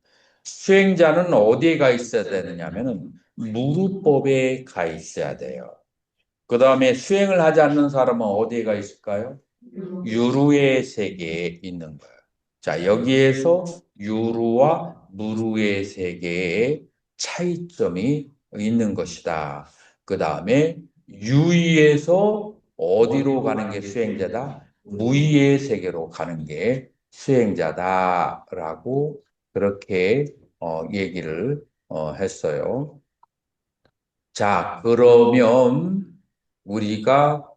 수행자는 어디에 가 있어야 되느냐면은 무루법에 가 있어야 돼요. 그 다음에 수행을 하지 않는 사람은 어디에 가 있을까요? 유루의 세계에 있는 거예요. 자, 여기에서 유루와 무루의 세계의 차이점이 있는 것이다. 그 다음에 유의에서 어디로 가는 게 수행자다? 무의의 세계로 가는 게 수행자다라고 그렇게 얘기를 했어요. 자, 그러면 우리가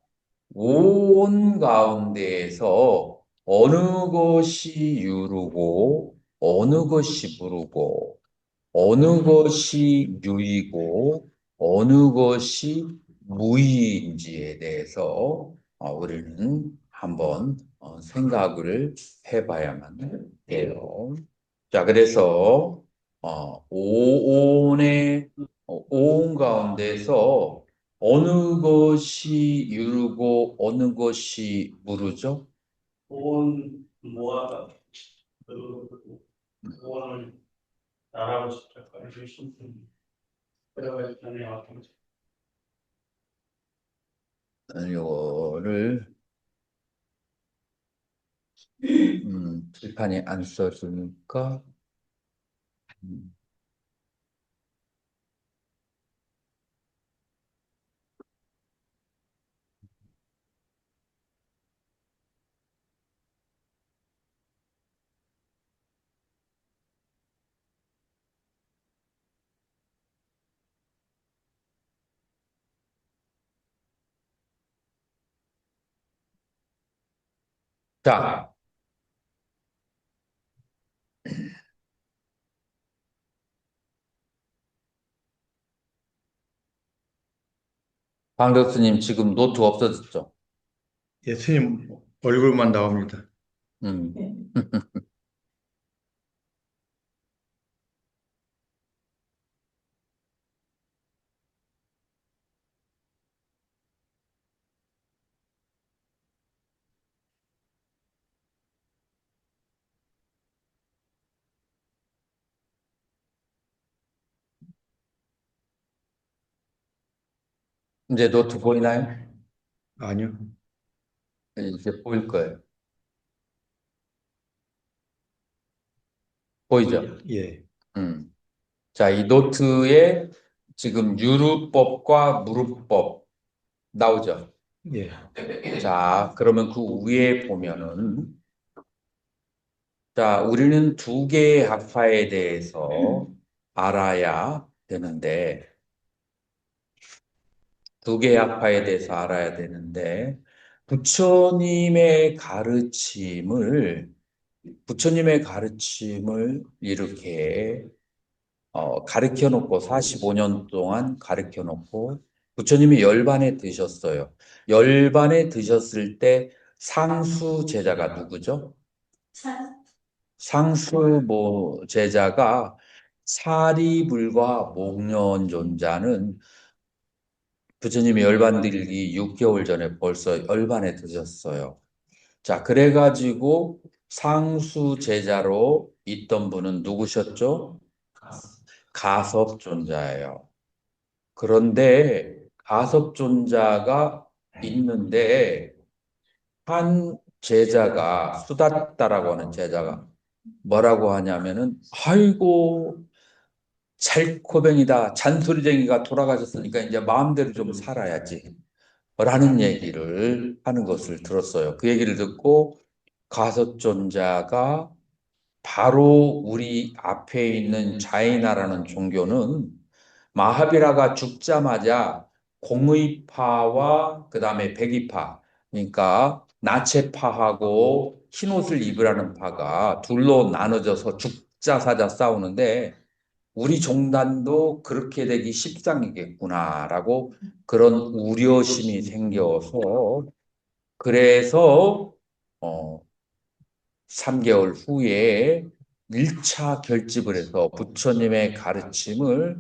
온 가운데에서 어느 것이 유르고 어느 것이 무르고 어느 것이 유이고 어느 것이 무의인지에 대해서 우리는 한번 생각을 해봐야만 해요. 자, 그래서 오온 가운데서 어느 것이 유르고 어느 것이 무르죠? 온 모아가 그 오원을 나라고 시작할 수 있습니다. 그래가지고 전에 왔던 이거를 칠판에 안 써주니까 음, 자, 방 교수님 지금 노트 없어졌죠? 예수님 얼굴만 나옵니다. 음. 이제 노트 보이나요? 아니요. 이제 보일 거예요. 보이죠? 예. 자, 이 노트에 지금 유루법과 무루법 나오죠? 예. 자, 그러면 그 위에 보면은 자, 우리는 두 개의 학파에 대해서 알아야 되는데 두 개의 학파에 대해서 알아야 되는데 부처님의 가르침을 부처님의 가르침을 이렇게 가르쳐 놓고 45년 동안 가르쳐 놓고 부처님이 열반에 드셨어요. 열반에 드셨을 때 상수 제자가 누구죠? 상수 제자가 사리불과 목련존자는 부처님이 열반 들기 6개월 전에 벌써 열반에 드셨어요. 자, 그래가지고 상수 제자로 있던 분은 누구셨죠? 가섭존자예요. 그런데 가섭존자가 있는데 한 제자가 수다따라고 하는 제자가 뭐라고 하냐면은, 아이고, 잘코뱅이다. 잔소리쟁이가 돌아가셨으니까 이제 마음대로 좀 살아야지. 라는 얘기를 하는 것을 들었어요. 그 얘기를 듣고 가섭존자가 바로 우리 앞에 있는 자이나라는 종교는 마하비라가 죽자마자 공의파와 그 다음에 백의파, 그러니까 나체파하고 흰옷을 입으라는 파가 둘로 나눠져서 죽자사자 싸우는데 우리 종단도 그렇게 되기 십상이겠구나라고 그런 우려심이 생겨서 그래서 어, 3개월 후에 1차 결집을 해서 부처님의 가르침을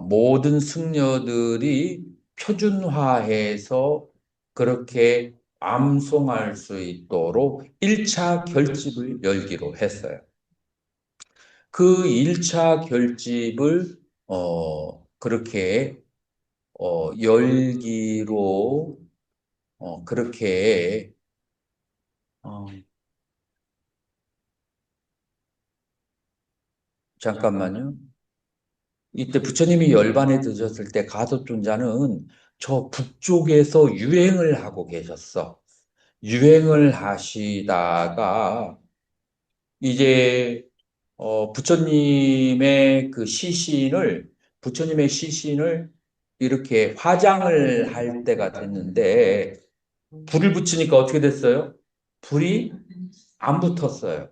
모든 승려들이 표준화해서 그렇게 암송할 수 있도록 1차 결집을 열기로 했어요. 그 1차 결집을 그렇게 열기로 그렇게 어, 잠깐만요. 이때 부처님이 열반에 드셨을 때 가섭존자는 저 북쪽에서 유행을 하고 계셨어. 유행을 하시다가 이제 부처님의 시신을 이렇게 화장을 할 때가 됐는데 불을 붙이니까 어떻게 됐어요? 불이 안 붙었어요.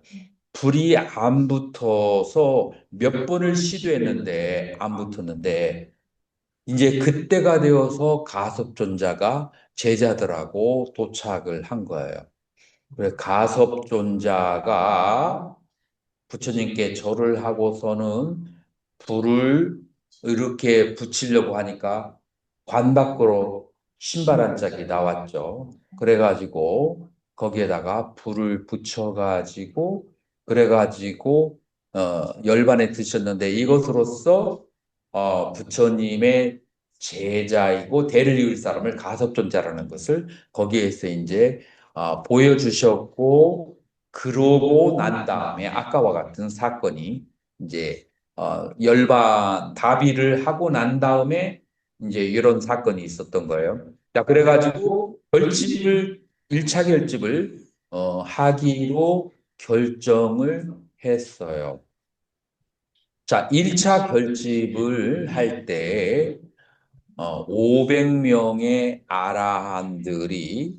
불이 안 붙어서 몇 번을 시도했는데 안 붙었는데 이제 그때가 되어서 가섭존자가 제자들하고 도착을 한 거예요. 그래서 가섭존자가 부처님께 절을 하고서는 불을 이렇게 붙이려고 하니까 관 밖으로 신발 한 짝이 나왔죠. 그래가지고 거기에다가 불을 붙여가지고 그래가지고 열반에 드셨는데 이것으로써 부처님의 제자이고 대를 이을 사람을 가섭존자라는 것을 거기에서 이제 보여주셨고 그러고 난 다음에 아까와 같은 사건이 이제 열반 다비를 하고 난 다음에 이제 이런 사건이 있었던 거예요. 자, 그래가지고 결집을 1차 결집을 하기로 결정을 했어요. 자, 1차 결집을 할 때 500명의 아라한들이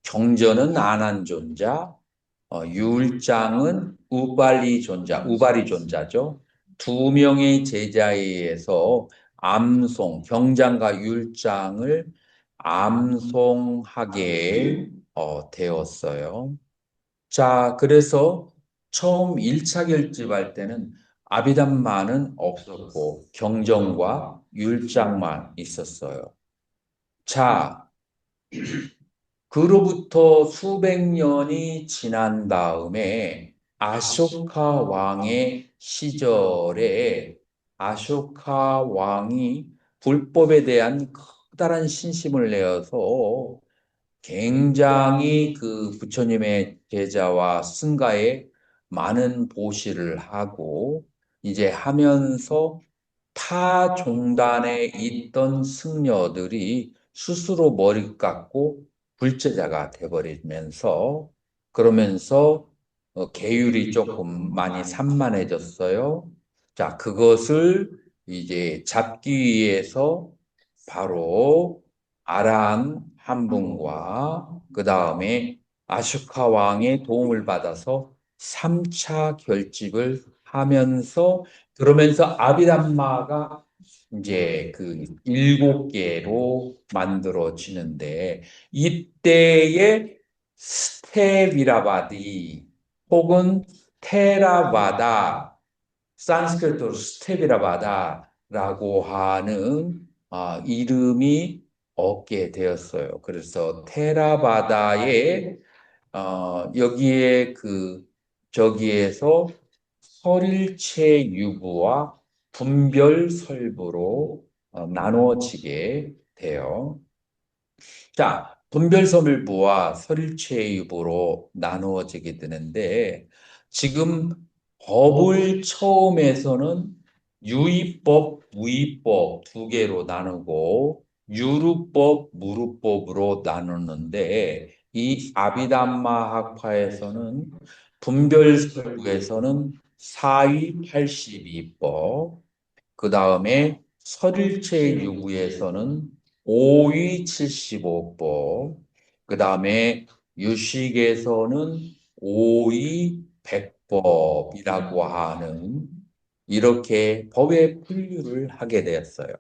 경전은 안한존자, 율장은 우발이 존자죠. 두 명의 제자에 의해서 경장과 율장을 암송하게 되었어요. 자, 그래서 처음 1차 결집할 때는 아비담마는 없었고 경정과 율장만 있었어요. 자, 그로부터 수백 년이 지난 다음에 아쇼카 왕의 시절에 아쇼카 왕이 불법에 대한 커다란 신심을 내어서 굉장히 그 부처님의 제자와 승가에 많은 보시를 하고 이제 하면서 타 종단에 있던 승려들이 스스로 머리 깎고 불제자가 돼버리면서 그러면서 계율이 조금 많이 산만해졌어요. 자, 그것을 이제 잡기 위해서 바로 아란 한 분과 그 다음에 아슈카 왕의 도움을 받아서 3차 결집을 하면서 그러면서 아비담마가 이제 그 7개로 만들어지는데 이때의 스테비라바디 혹은 테라바다 산스크리트로 스테비라바다라고 하는 이름이 얻게 되었어요. 그래서 테라바다의 여기에 저기에서 설일체 유부와 분별설부로 나누어지게 돼요. 자, 분별설부와 설일체 유부로 나누어지게 되는데, 지금 법을 처음에서는 유의법, 무의법 두 개로 나누고 유루법, 무루법으로 나누는데 이 아비담마 학파에서는 분별설구에서는 사위 82법, 그 다음에 설일체 유구에서는 오위 75법, 그 다음에 유식에서는 오위 100법이라고 하는 이렇게 법의 분류를 하게 되었어요.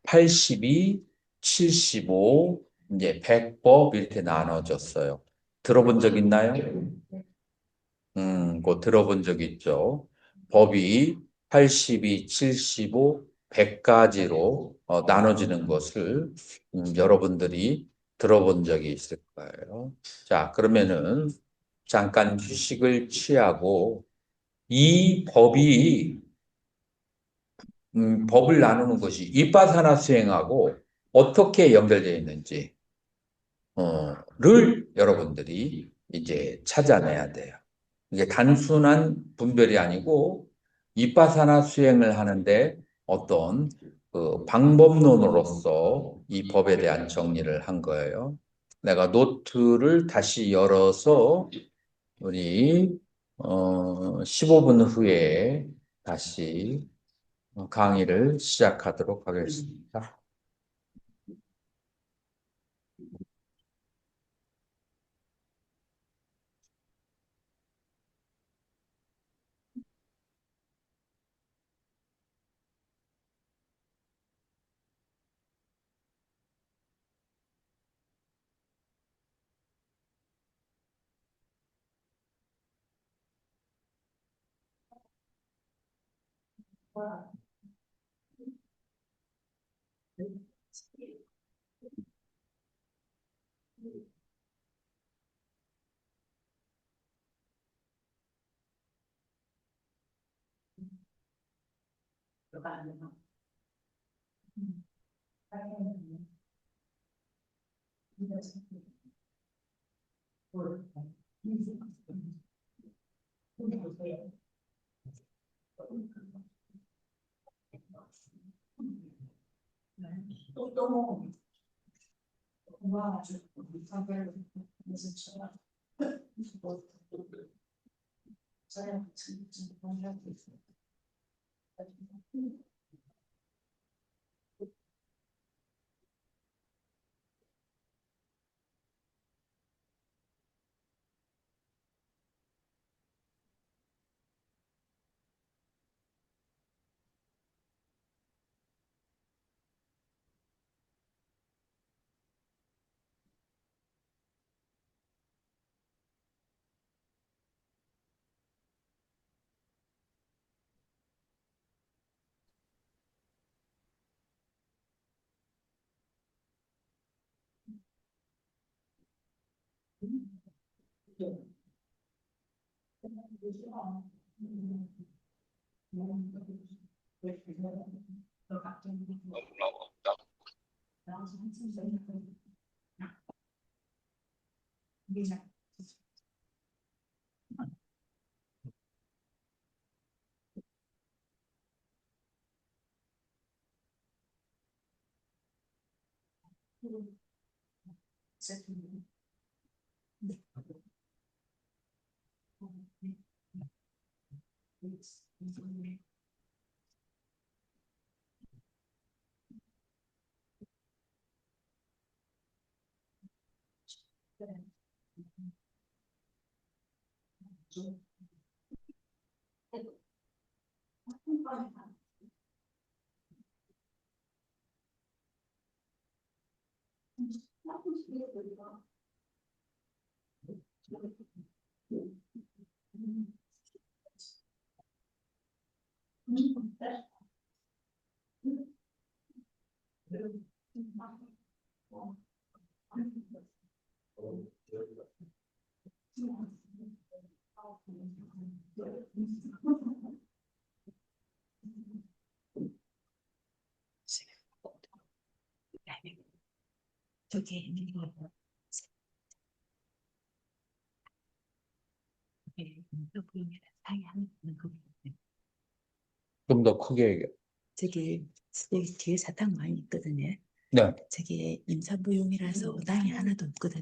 82, 75, 이제 100법 이렇게 나눠졌어요. 들어본 적 있나요? 그거 들어본 적 있죠. 법이 82, 75, 100가지로 나눠지는 것을 여러분들이 들어본 적이 있을 거예요. 자, 그러면은 잠깐 휴식을 취하고 이 법을 나누는 것이 이빠사나 수행하고 어떻게 연결되어 있는지 를 여러분들이 이제 찾아내야 돼요. 이게 단순한 분별이 아니고 이빠사나 수행을 하는데 어떤 그 방법론으로서 이 법에 대한 정리를 한 거예요. 내가 노트를 다시 열어서 우리 15분 후에 다시 강의를 시작하도록 하겠습니다. 저기 있는 거. 보이면 상의하는 거. 좀 더 크게 얘기해. 저기 여기 뒤에 사탕 많이 있거든요. 네. 저기 임산부용이라서 땅이 하나도 없거든.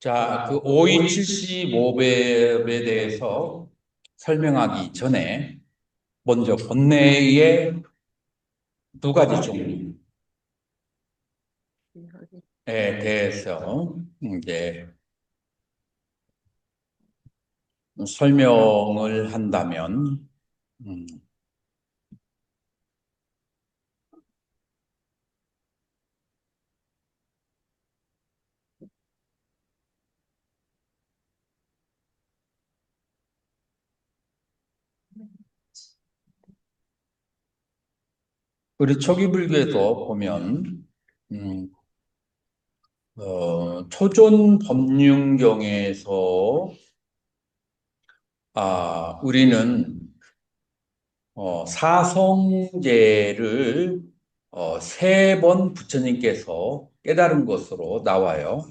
자, 그 OE75법에 대해서 설명하기 전에 먼저 본내의 두 가지 종류에 대해서 이제 설명을 한다면, 음, 우리 초기 불교에서 보면, 음, 초존 법륜경에서 우리는 사성제를 세 번 부처님께서 깨달은 것으로 나와요.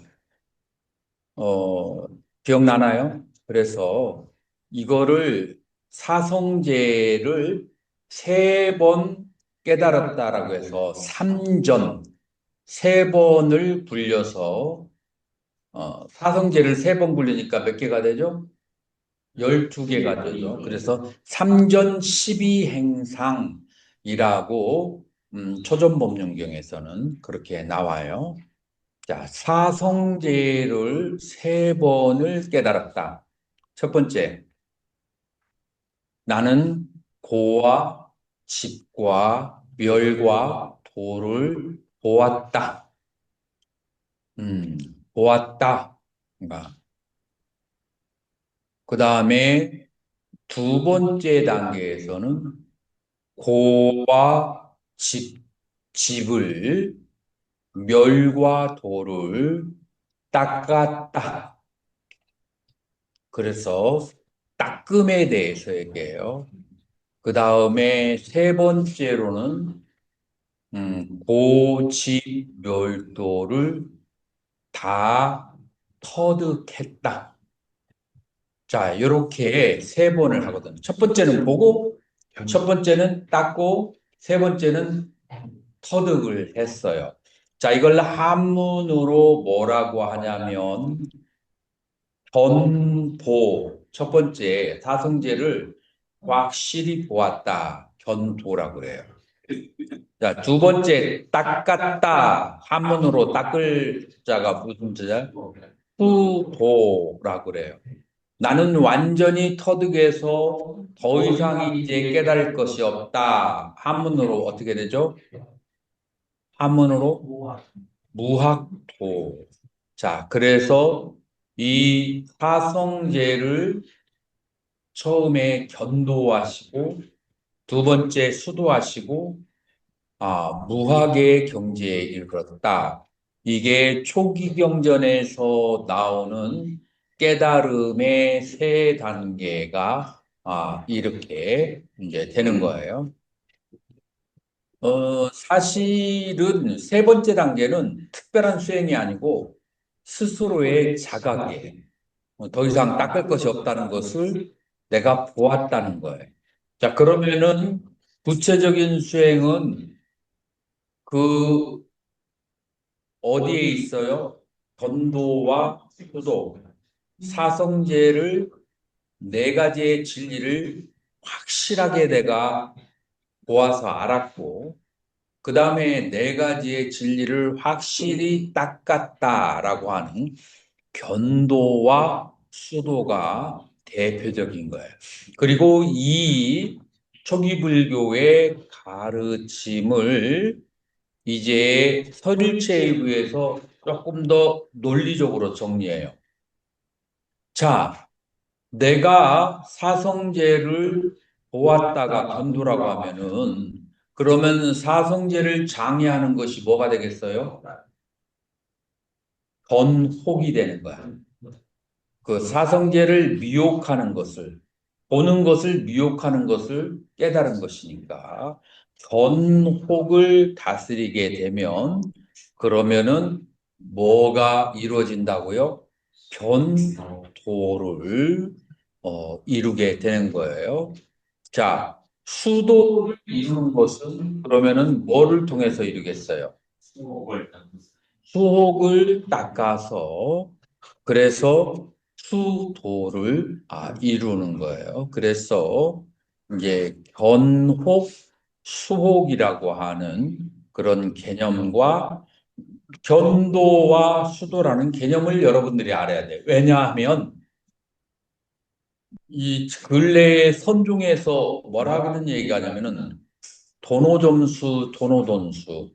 어, 기억나나요? 그래서 이거를 사성제를 세 번 깨달았다라고 해서 삼전 세 번을 굴려서 사성제를 세 번 굴리니까 몇 개가 되죠? 12개가 되죠. 그래서 삼전 12행상이라고 초전법륜경에서는 그렇게 나와요. 자, 사성제를 세 번을 깨달았다. 첫 번째, 나는 고와 집과 멸과 도를 보았다. 보았다. 그 다음에 두 번째 단계에서는 고와 집을 멸과 도를 닦았다. 그래서 닦음에 대해서 얘기해요. 그 다음에 세 번째로는 고집 멸도를 다 터득했다. 자, 이렇게 세 번을 하거든. 첫 번째는 보고, 첫 번째는 닦고, 세 번째는 터득을 했어요. 자, 이걸 한문으로 뭐라고 하냐면 견보, 첫 번째 사성제를 확실히 보았다. 견보라고 그래요. 자, 두 번째 닦았다. 한문으로 닦을 자가 무슨 자야? 후도라고 그래요. 나는 완전히 터득해서 더 이상 이제 깨달을 것이 없다. 한문으로 어떻게 되죠? 한문으로 무학도. 자, 그래서 이 사성제를 처음에 견도하시고 두 번째 수도하시고 무학의 경지에 이르렀다. 이게 초기 경전에서 나오는 깨달음의 세 단계가 이렇게 이제 되는 거예요. 사실은 세 번째 단계는 특별한 수행이 아니고 스스로의 자각이에요. 더 이상 닦을 것이 없다는 것을 내가 보았다는 거예요. 자, 그러면은 구체적인 수행은 그 어디에 있어요? 전도와 수도, 사성제를 네 가지의 진리를 확실하게 내가 보아서 알았고, 그 다음에 네 가지의 진리를 확실히 닦았다라고 하는 견도와 수도가 대표적인 거예요. 그리고 이 초기 불교의 가르침을 이제 설일체의부에서 조금 더 논리적으로 정리해요. 자, 내가 사성제를 보았다가 견도라고 하면은 그러면 사성제를 장애하는 것이 뭐가 되겠어요? 전혹이 되는 거야. 그 사성제를 미혹하는 것을, 보는 것을 미혹하는 것을 깨달은 것이니까 전혹을 다스리게 되면 그러면은 뭐가 이루어진다고요? 견도를 이루게 되는 거예요. 자, 수도를 이루는 것은 그러면은 뭐를 통해서 이루겠어요? 수혹을 닦아서 그래서 수도를 이루는 거예요. 그래서 이제 견혹, 수혹이라고 하는 그런 개념과 견도와 수도라는 개념을 여러분들이 알아야 돼요. 왜냐하면 이 근래에 선중에서 뭐라 그런 얘기가 하냐면은 도노점수, 도노돈수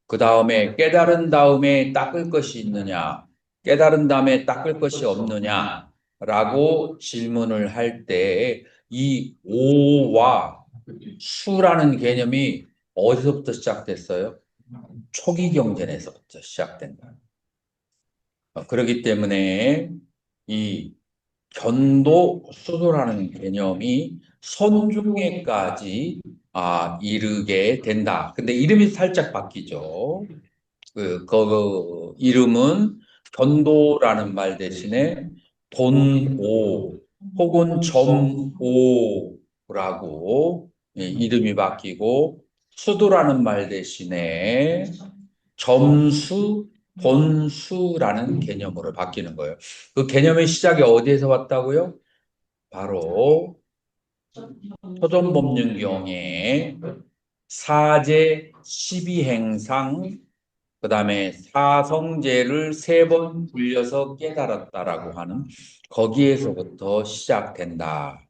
그 다음에 깨달은 다음에 닦을 것이 있느냐, 깨달은 다음에 닦을 것이 없느냐, 라고 질문을 할 때 이 오와 수라는 개념이 어디서부터 시작됐어요? 초기 경전에서부터 시작된다. 그렇기 때문에 이 견도, 수도라는 개념이 선중에까지 이르게 된다. 근데 이름이 살짝 바뀌죠. 그 이름은 견도라는 말 대신에 돈오 혹은 점오라고 이름이 바뀌고 수도라는 말 대신에 점수, 본수라는 개념으로 바뀌는 거예요. 그 개념의 시작이 어디에서 왔다고요? 바로 토존법륜경에 사제 12행상 그 다음에 사성제를 세 번 굴려서 깨달았다라고 하는 거기에서부터 시작된다.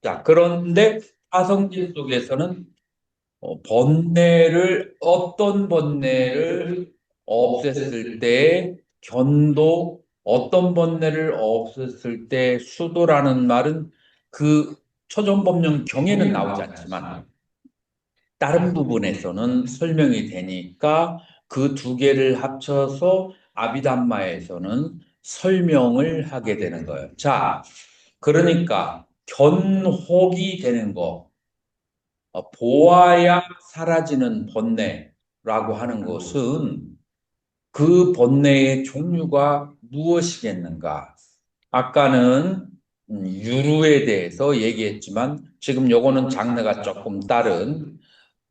자, 그런데 사성제 속에서는 어떤 번뇌를 없앴을 때 견도, 어떤 번뇌를 없앴을 때 수도라는 말은 그 초전법령 경에는 나오지 않지만 다른 부분에서는 설명이 되니까 그 두 개를 합쳐서 아비담마에서는 설명을 하게 되는 거예요. 자, 그러니까 견혹이 되는 거, 보아야 사라지는 번뇌라고 하는 것은 그 번뇌의 종류가 무엇이겠는가? 아까는 유루에 대해서 얘기했지만 지금 요거는 장르가 조금 다른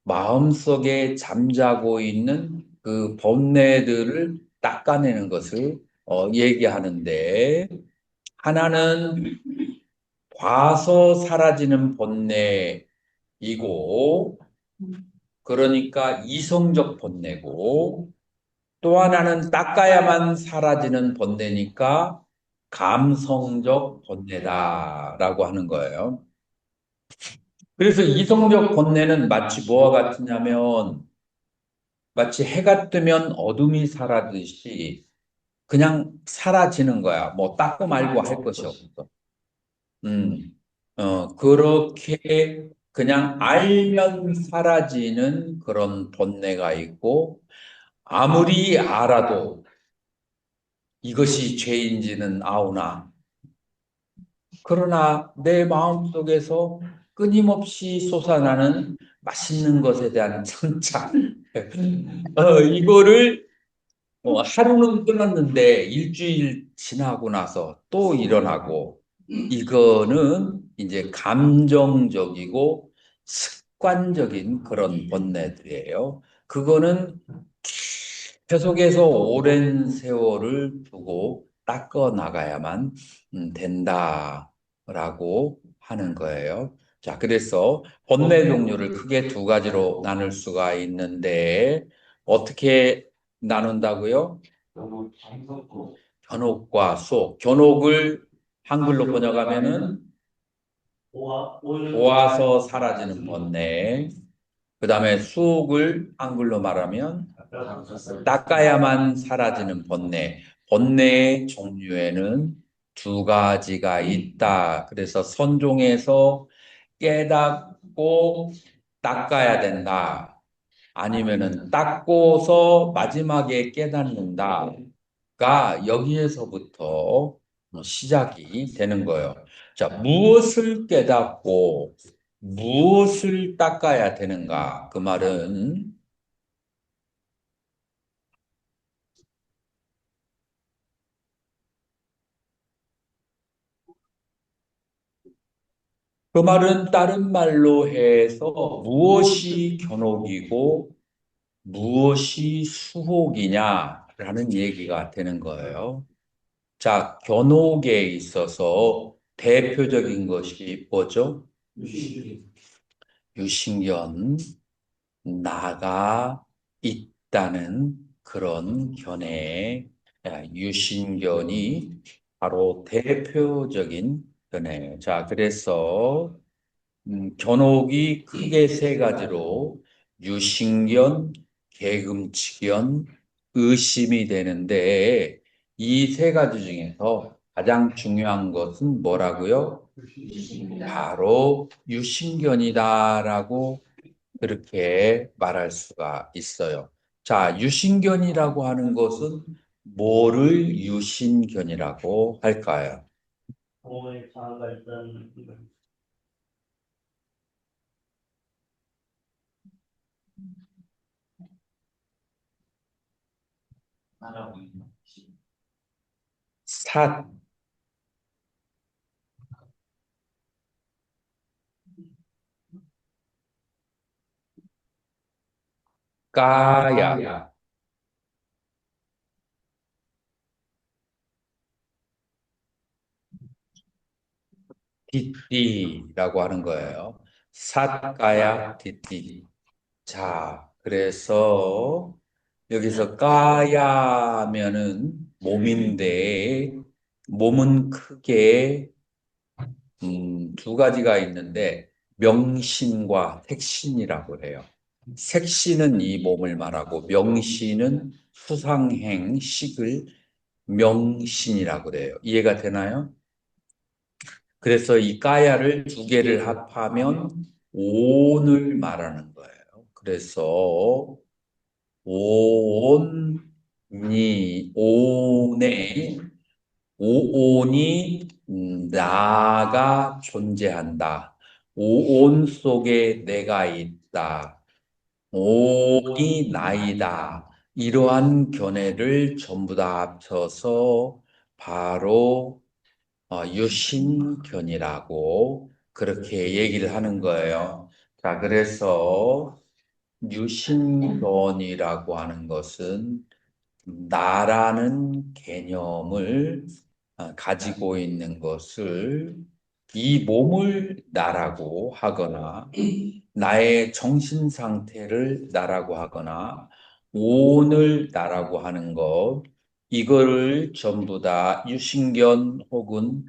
마음속에 잠자고 있는 그 번뇌들을 닦아내는 것을 얘기하는데 하나는 봐서 사라지는 번뇌이고 그러니까 이성적 번뇌고 또 하나는 닦아야만 사라지는 번뇌니까 감성적 번뇌다라고 하는 거예요. 그래서 이성적 번뇌는 마치 뭐와 같으냐면 마치 해가 뜨면 어둠이 사라지듯이 그냥 사라지는 거야. 뭐 닦고 말고 할 것이 없어. 그렇게 그냥 알면 사라지는 그런 번뇌가 있고 아무리 알아도 이것이 죄인지는 아오나 그러나 내 마음속에서 끊임없이 솟아나는 맛있는 것에 대한 청착. 이거를 하루는 끊었는데 일주일 지나고 나서 또 일어나고 이거는 이제 감정적이고 습관적인 그런 번뇌들이에요. 그거는 계속해서 오랜 세월을 두고 닦아 나가야만 된다라고 하는 거예요. 자, 그래서 번뇌 종류를 크게 두 가지로 나눌 수가 있는데 어떻게 나눈다고요? 견옥과 수옥. 견옥을 한글로 번역하면은 보아서 사라지는 번뇌. 그 다음에 수옥을 한글로 말하면 닦아야만 사라지는 번뇌. 번뇌의 종류에는 두 가지가 있다. 그래서 선종에서 깨닫고 닦아야 된다. 아니면은 닦고서 마지막에 깨닫는다가 여기에서부터 시작이 되는 거예요. 자, 무엇을 깨닫고 무엇을 닦아야 되는가? 그 말은 다른 말로 해서 무엇이 견옥이고 무엇이 수혹이냐라는 얘기가 되는 거예요. 자, 견옥에 있어서 대표적인 것이 뭐죠? 유신견, 나가 있다는 그런 견해, 유신견이 바로 대표적인 견해예요. 자, 그래서 견옥이 크게 세 가지로 유신견, 계금치견, 의심이 되는데 이 세 가지 중에서 가장 중요한 것은 뭐라고요? 바로 유신견이다라고 그렇게 말할 수가 있어요. 자, 유신견이라고 하는 것은 뭐를 유신견이라고 할까요? 부모의 자아가 있다는 삿, 까야, 띠띠라고 하는 거예요. 삿까야, 띠띠. 자, 그래서 여기서 까야면은 몸인데 몸은 크게 두 가지가 있는데 명신과 색신이라고 해요. 색신은 이 몸을 말하고 명신은 수상행 식을 명신이라고 그래요. 이해가 되나요? 그래서 이 까야를 두 개를 합하면 온을 말하는 거예요. 그래서 온에 오온이 나가 존재한다. 오온 속에 내가 있다. 오온이 나이다. 이러한 견해를 전부 다 합쳐서 바로 유신견이라고 그렇게 얘기를 하는 거예요. 자, 그래서 유신견이라고 하는 것은 나라는 개념을 가지고 있는 것을 이 몸을 나라고 하거나 나의 정신 상태를 나라고 하거나 오온을 나라고 하는 것 이거를 전부 다 유신견 혹은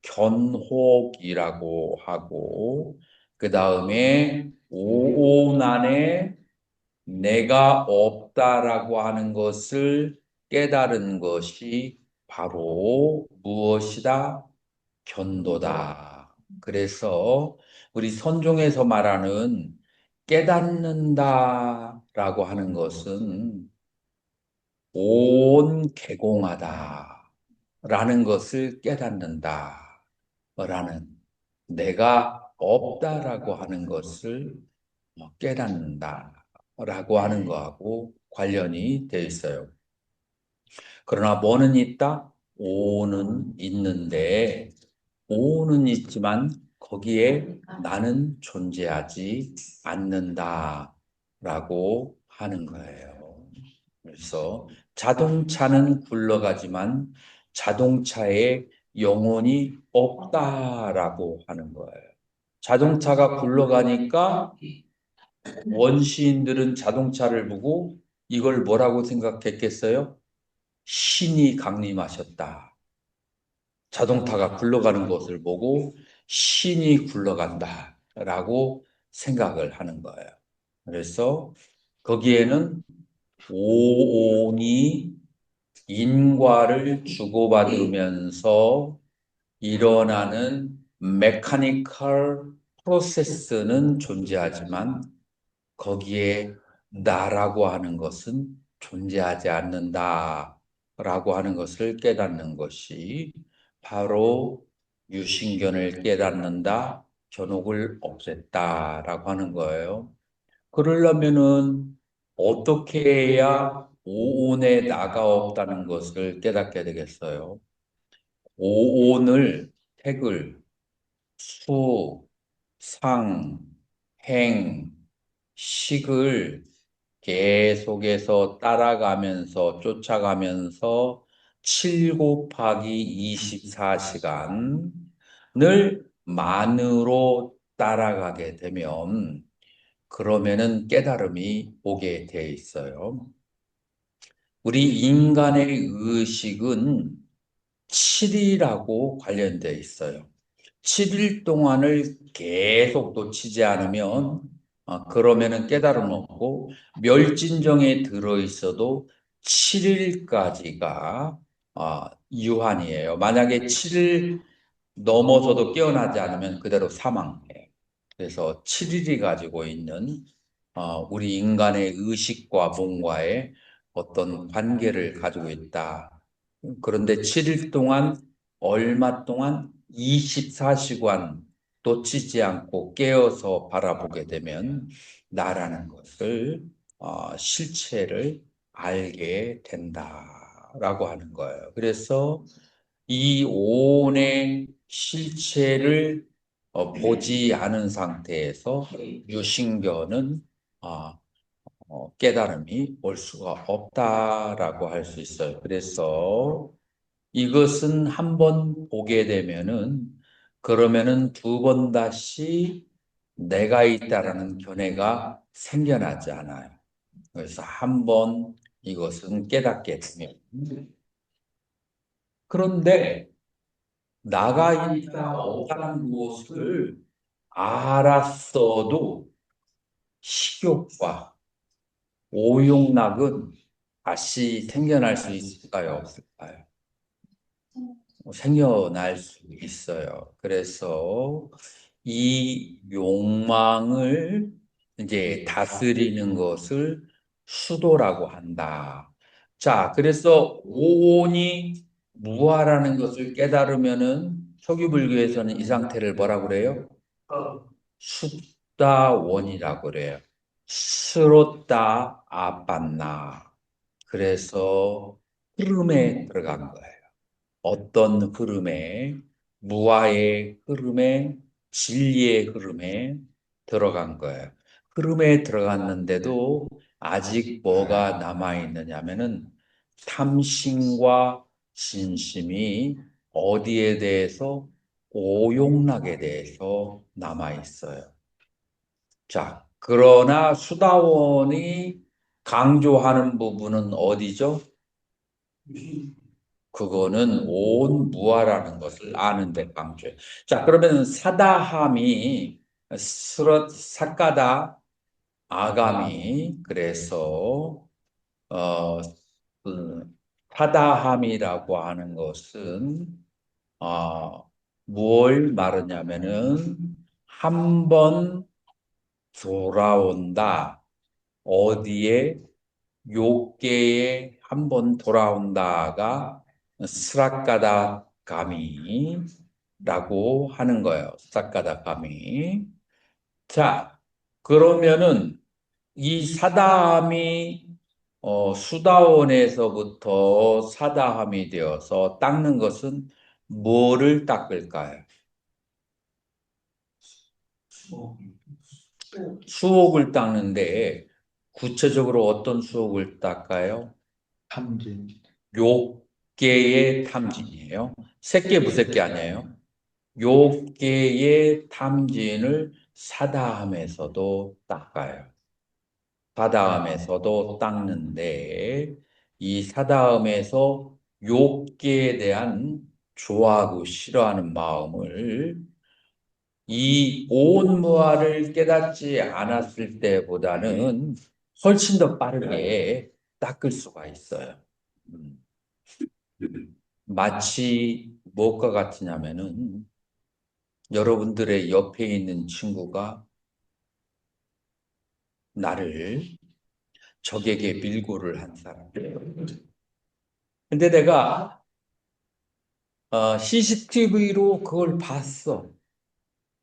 견혹이라고 하고 그 다음에 오온 안에 내가 없다라고 하는 것을 깨달은 것이 바로 무엇이다? 견도다. 그래서 우리 선종에서 말하는 깨닫는다라고 하는 것은 온 개공하다. 라는 것을 깨닫는다. 라는 내가 없다라고 하는 것을 깨닫는다. 라고 하는 거하고 관련이 되어 있어요. 그러나 뭐는 있다? 오는 있는데 오는 있지만 거기에 나는 존재하지 않는다라고 하는 거예요. 그래서 자동차는 굴러가지만 자동차에 영혼이 없다라고 하는 거예요. 자동차가 굴러가니까 원시인들은 자동차를 보고 이걸 뭐라고 생각했겠어요? 신이 강림하셨다. 자동차가 굴러가는 것을 보고 신이 굴러간다 라고 생각을 하는 거예요. 그래서 거기에는 오온이 인과를 주고받으면서 일어나는 메카니컬 프로세스는 존재하지만 거기에 나라고 하는 것은 존재하지 않는다라고 하는 것을 깨닫는 것이 바로 유신견을 깨닫는다, 견옥을 없앴다라고 하는 거예요. 그러려면은 어떻게 해야 오온에 나가 없다는 것을 깨닫게 되겠어요? 오온을 택을 수, 상, 행, 식을 계속해서 따라가면서 쫓아가면서 7 곱하기 24시간을 만으로 따라가게 되면 그러면은 깨달음이 오게 돼 있어요. 우리 인간의 의식은 7이라고 관련되어 있어요. 7일 동안을 계속 놓치지 않으면 그러면은 깨달음 없고 멸진정에 들어 있어도 7일까지가 유한이에요. 만약에 7일 넘어서도 깨어나지 않으면 그대로 사망해요. 그래서 7일이 가지고 있는 우리 인간의 의식과 몸과의 어떤 관계를 가지고 있다. 그런데 7일 동안 얼마 동안 24시간 놓치지 않고 깨어서 바라보게 되면 나라는 것을 실체를 알게 된다라고 하는 거예요. 그래서 이 오온의 실체를 보지 않은 상태에서 유신견은 깨달음이 올 수가 없다라고 할 수 있어요. 그래서 이것은 한 번 보게 되면은 그러면은 2번 다시 내가 있다라는 견해가 생겨나지 않아요. 그래서 한 번 이것은 깨닫게 되면 그런데 나가 있다 없다는 것을 알았어도 식욕과 오용락은 다시 생겨날 수 있을까요? 없을까요? 생겨날 수 있어요. 그래서 이 욕망을 이제 다스리는 것을 수도라고 한다. 자, 그래서 오온이 무아라는 것을 깨달으면은 초기불교에서는 이 상태를 뭐라고 그래요? 수다원이라고 그래요. 스로다 아빤나. 그래서 흐름에 들어간 거예요. 어떤 흐름에, 무아의 흐름에, 진리의 흐름에 들어간 거예요. 흐름에 들어갔는데도 아직 뭐가 남아있느냐면은 탐심과 진심이 어디에 대해서 오용락에 대해서 남아있어요. 자, 그러나 수다원이 강조하는 부분은 어디죠? 그거는 온 무아라는 것을 아는데 강조해. 자, 그러면 사다함이 사까다 아감이 그래서 어, 사다함이라고 하는 것은 뭘 말하냐면은 한 번 돌아온다. 어디에? 욕계에 한 번 돌아온다가 스라카다 가미라고 하는 거예요. 스라카다 가미. 자, 그러면은 이 사다함이 수다원에서부터 사다함이 되어서 닦는 것은 뭐를 닦을까요? 수옥을 닦는데 구체적으로 어떤 수옥을 닦아요? 탐진. 욕계의 탐진이에요. 새끼 무새끼 아니에요? 욕계의 탐진을 사다함에서도 닦아요. 사다함에서도 닦는데 이 사다함에서 욕계에 대한 좋아하고 싫어하는 마음을 이 오온무아를 깨닫지 않았을 때보다는 훨씬 더 빠르게 닦을 수가 있어요. 음. 마치 무엇과 같으냐면은 여러분들의 옆에 있는 친구가 나를 적에게 밀고를 한 사람이에요. 근데 내가 CCTV로 그걸 봤어.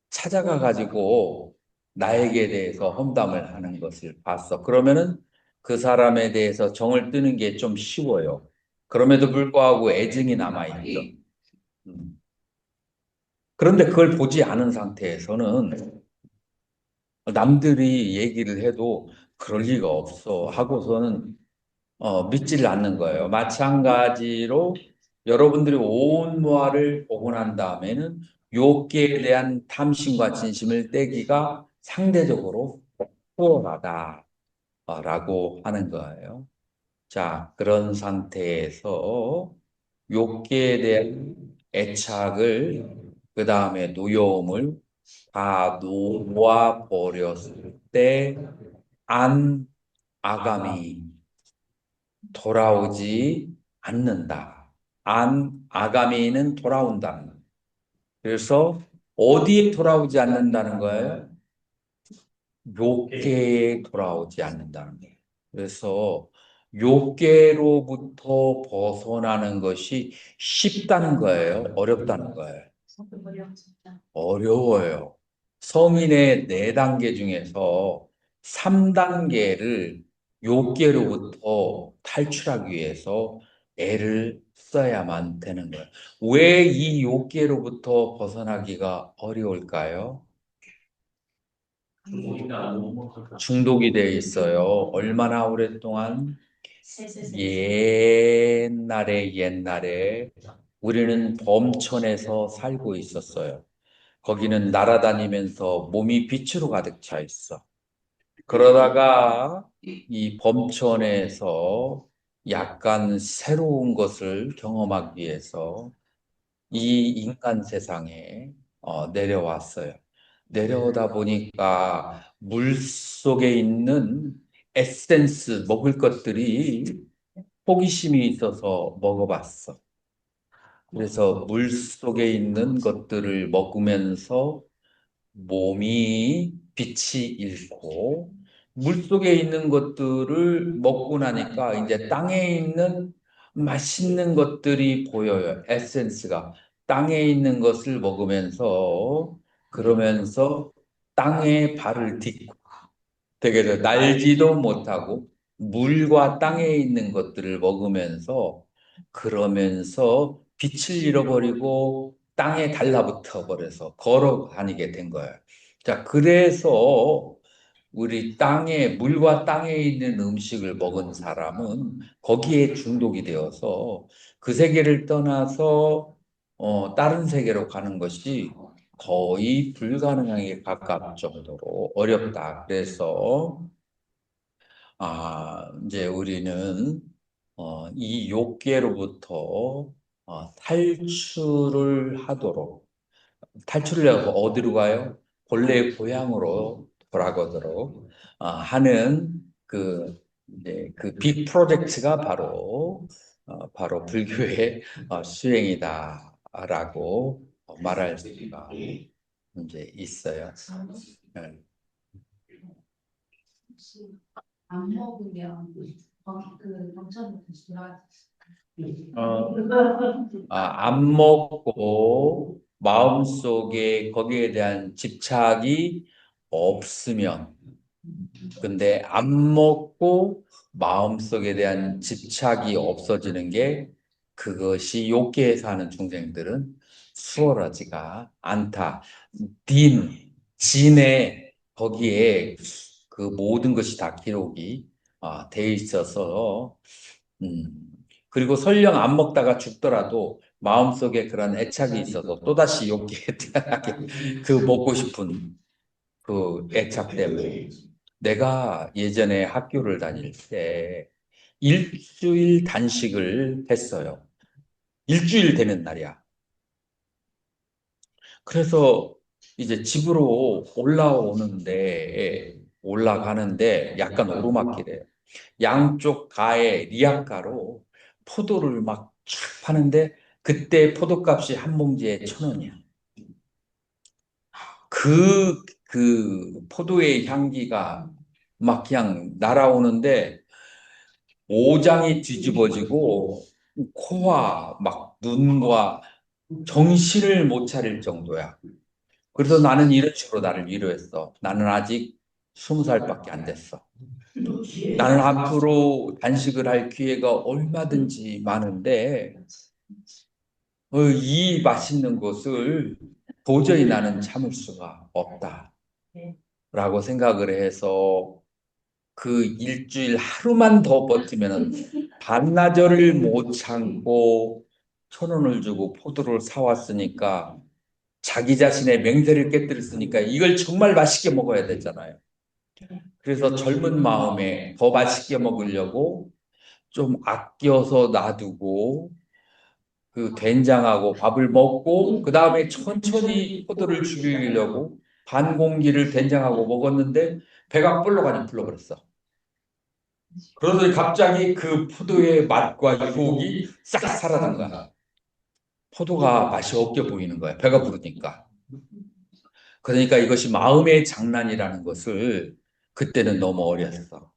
찾아가 가지고 나에게 대해서 험담을 하는 것을 봤어. 그러면은 그 사람에 대해서 정을 뜨는 게 좀 쉬워요. 그럼에도 불구하고 애증이 남아있죠. 그런데 그걸 보지 않은 상태에서는 남들이 얘기를 해도 그럴 리가 없어 하고서는 믿지를 않는 거예요. 마찬가지로 여러분들이 온 무아를 보고 난 다음에는 욕계에 대한 탐심과 진심을 떼기가 상대적으로 수월하다라고 하는 거예요. 자, 그런 상태에서 욕계에 대한 애착을, 그 다음에 노여움을 다 놓아 버렸을 때, 안 아감이 돌아오지 않는다. 안 아가미는 돌아온다. 그래서 어디에 돌아오지 않는다는 거예요? 욕계에 돌아오지 않는다는 거예요. 그래서 욕계로부터 벗어나는 것이 쉽다는 거예요? 어렵다는 거예요? 어려워요. 성인의 4단계 중에서 3단계를 욕계로부터 탈출하기 위해서 애를 써야만 되는 거예요. 왜 이 욕계로부터 벗어나기가 어려울까요? 중독이 되어 있어요. 얼마나 오랫동안? 옛날에 우리는 범천에서 살고 있었어요. 거기는 날아다니면서 몸이 빛으로 가득 차 있어. 그러다가 이 범천에서 약간 새로운 것을 경험하기 위해서 이 인간 세상에 내려왔어요. 내려오다 보니까 물 속에 있는 에센스, 먹을 것들이 호기심이 있어서 먹어봤어. 그래서 물 속에 있는 것들을 먹으면서 몸이 빛이 잃고 물속에 있는 것들을 먹고 나니까 이제 땅에 있는 맛있는 것들이 보여요. 에센스가. 땅에 있는 것을 먹으면서 그러면서 땅에 발을 딛고 되게 날지도 못하고 물과 땅에 있는 것들을 먹으면서 그러면서 빛을 잃어버리고 땅에 달라붙어 버려서 걸어 다니게 된 거예요. 자, 그래서 우리 땅에, 물과 땅에 있는 음식을 먹은 사람은 거기에 중독이 되어서 그 세계를 떠나서 다른 세계로 가는 것이 거의 불가능하게 가까울 정도로 어렵다. 그래서 이제 우리는 이 욕계로부터 탈출을 해서 어디로 가요? 본래의 고향으로 돌아가도록 하는 이제 그 빅 프로젝트가 바로 불교의 수행이다라고 말할 수가 이제 있어요. 네. 혹시 안 먹으면 거기 그 경찰로 다시 돌아갈 수 있어요? 어, 안 먹고 마음속에 거기에 대한 집착이 없으면, 근데 안 먹고 마음속에 대한 집착이 없어지는 게 그것이 욕계에 사는 중생들은 수월하지가 않다. 진에 거기에 그 모든 것이 다 기록이 돼 있어서 음. 그리고 설령 안 먹다가 죽더라도 마음속에 그런 애착이 있어서 또다시 욕기에 태어나게 그 먹고 싶은 그 애착 때문에 내가 예전에 학교를 다닐 때 일주일 단식을 했어요. 일주일 되는 날이야. 그래서 이제 집으로 올라가는데 약간 오르막길이에요. 양쪽 가에 리아카로 포도를 막 쫙 파는데 그때 포도값이 한 봉지에 1,000원이야. 그 포도의 향기가 막 그냥 날아오는데 오장이 뒤집어지고 코와 막 눈과 정신을 못 차릴 정도야. 그래서 나는 이런 식으로 나를 위로했어. 나는 아직 20살밖에 안 됐어. 나는 앞으로 단식을 할 기회가 얼마든지 많은데, 이 맛있는 것을 도저히 나는 참을 수가 없다. 라고 생각을 해서 그 일주일 하루만 더 버티면은 반나절을 못 참고 1,000원을 주고 포도를 사왔으니까 자기 자신의 맹세를 깨뜨렸으니까 이걸 정말 맛있게 먹어야 되잖아요. 그래서 젊은 마음에 더 맛있게 먹으려고 좀 아껴서 놔두고 그 된장하고 밥을 먹고 그 다음에 천천히 포도를 죽이려고 반 공기를 된장하고 먹었는데 배가 불러가니 불러버렸어. 그러더니 갑자기 그 포도의 맛과 유혹이 싹 사라진 거야. 포도가 맛이 없게 보이는 거야. 배가 부르니까. 그러니까 이것이 마음의 장난이라는 것을 그때는 너무 어렸어.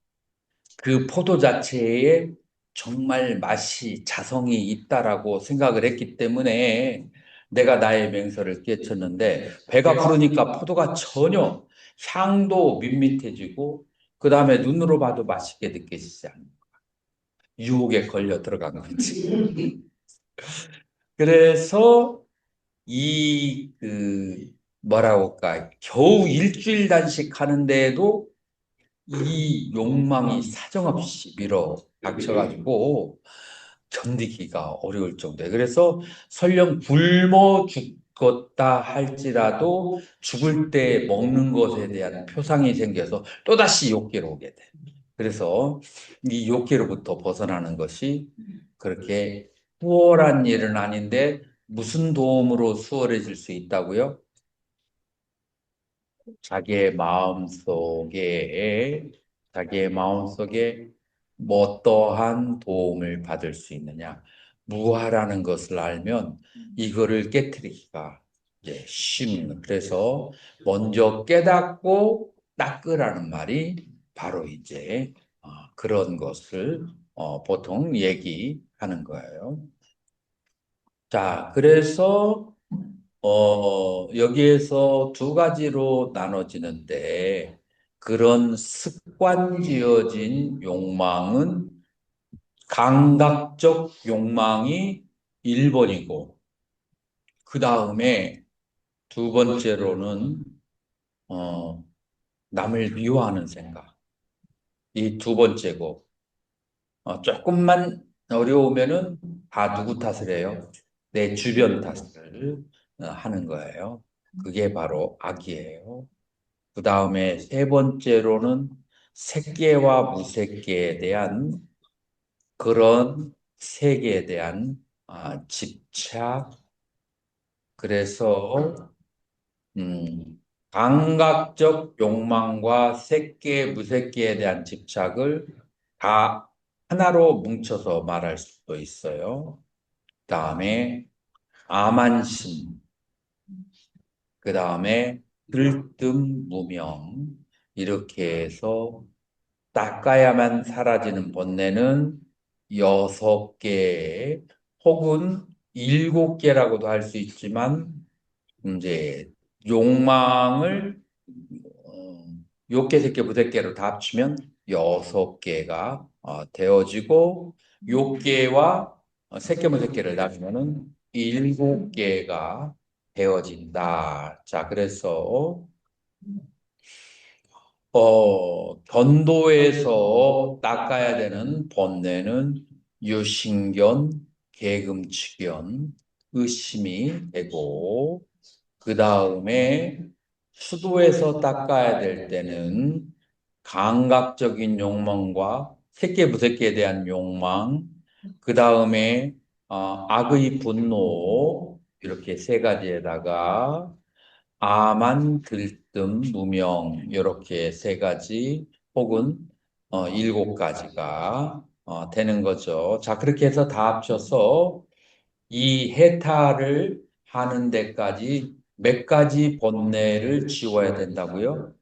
그 포도 자체에 정말 맛이 자성이 있다라고 생각을 했기 때문에 내가 나의 맹서를 깨쳤는데 배가 부르니까 포도가 전혀 향도 밋밋해지고 그 다음에 눈으로 봐도 맛있게 느껴지지 않는 유혹에 걸려 들어간 거지. 그래서 뭐라고 할까 겨우 일주일 단식 하는데도 이 욕망이 사정없이 밀어 닥쳐가지고 견디기가 어려울 정도예요. 그래서 설령 굶어 죽겠다 할지라도 죽을 때 먹는 것에 대한 표상이 생겨서 또다시 욕계로 오게 돼. 그래서 이 욕계로부터 벗어나는 것이 그렇게 수월한 일은 아닌데 무슨 도움으로 수월해질 수 있다고요? 자기의 마음속에 뭐 어떠한 도움을 받을 수 있느냐. 무하라는 것을 알면 이거를 깨뜨리기가 쉽는. 그래서 먼저 깨닫고 닦으라는 말이 바로 이제 그런 것을 보통 얘기하는 거예요. 자, 그래서 여기에서 두 가지로 나눠지는데, 그런 습관지어진 욕망은 감각적 욕망이 1번이고, 그 다음에 두 번째로는, 남을 미워하는 생각. 이 두 번째고, 조금만 어려우면은 다 누구 탓을 해요? 내 주변 탓을 하는 거예요. 그게 바로 악이에요. 그 다음에 세 번째로는 색계와 무색계에 대한 그런 세계에 대한 집착. 그래서 감각적 욕망과 색계, 무색계에 대한 집착을 다 하나로 뭉쳐서 말할 수도 있어요. 그 다음에 암한심, 그 다음에 들뜸무명, 이렇게 해서 닦아야만 사라지는 본내는 6개 혹은 7개라고도 할 수 있지만 이제 욕망을 6개, 3개, 5개로 다 합치면 6개가 되어지고 6개와 3개, 5개를 나누면은 7개가 되어진다. 자, 그래서 견도에서 닦아야 되는 번뇌는 유신견, 계금치견, 의심이 되고 그 다음에 수도에서 닦아야 될 때는 감각적인 욕망과 새끼 부새끼에 대한 욕망, 그 다음에 악의 분노 이렇게 세 가지에다가 아만, 들뜸, 무명 이렇게 세 가지 혹은 7가지가 되는 거죠. 자, 그렇게 해서 다 합쳐서 이 해탈을 하는 데까지 몇 가지 번뇌를 지워야 된다고요?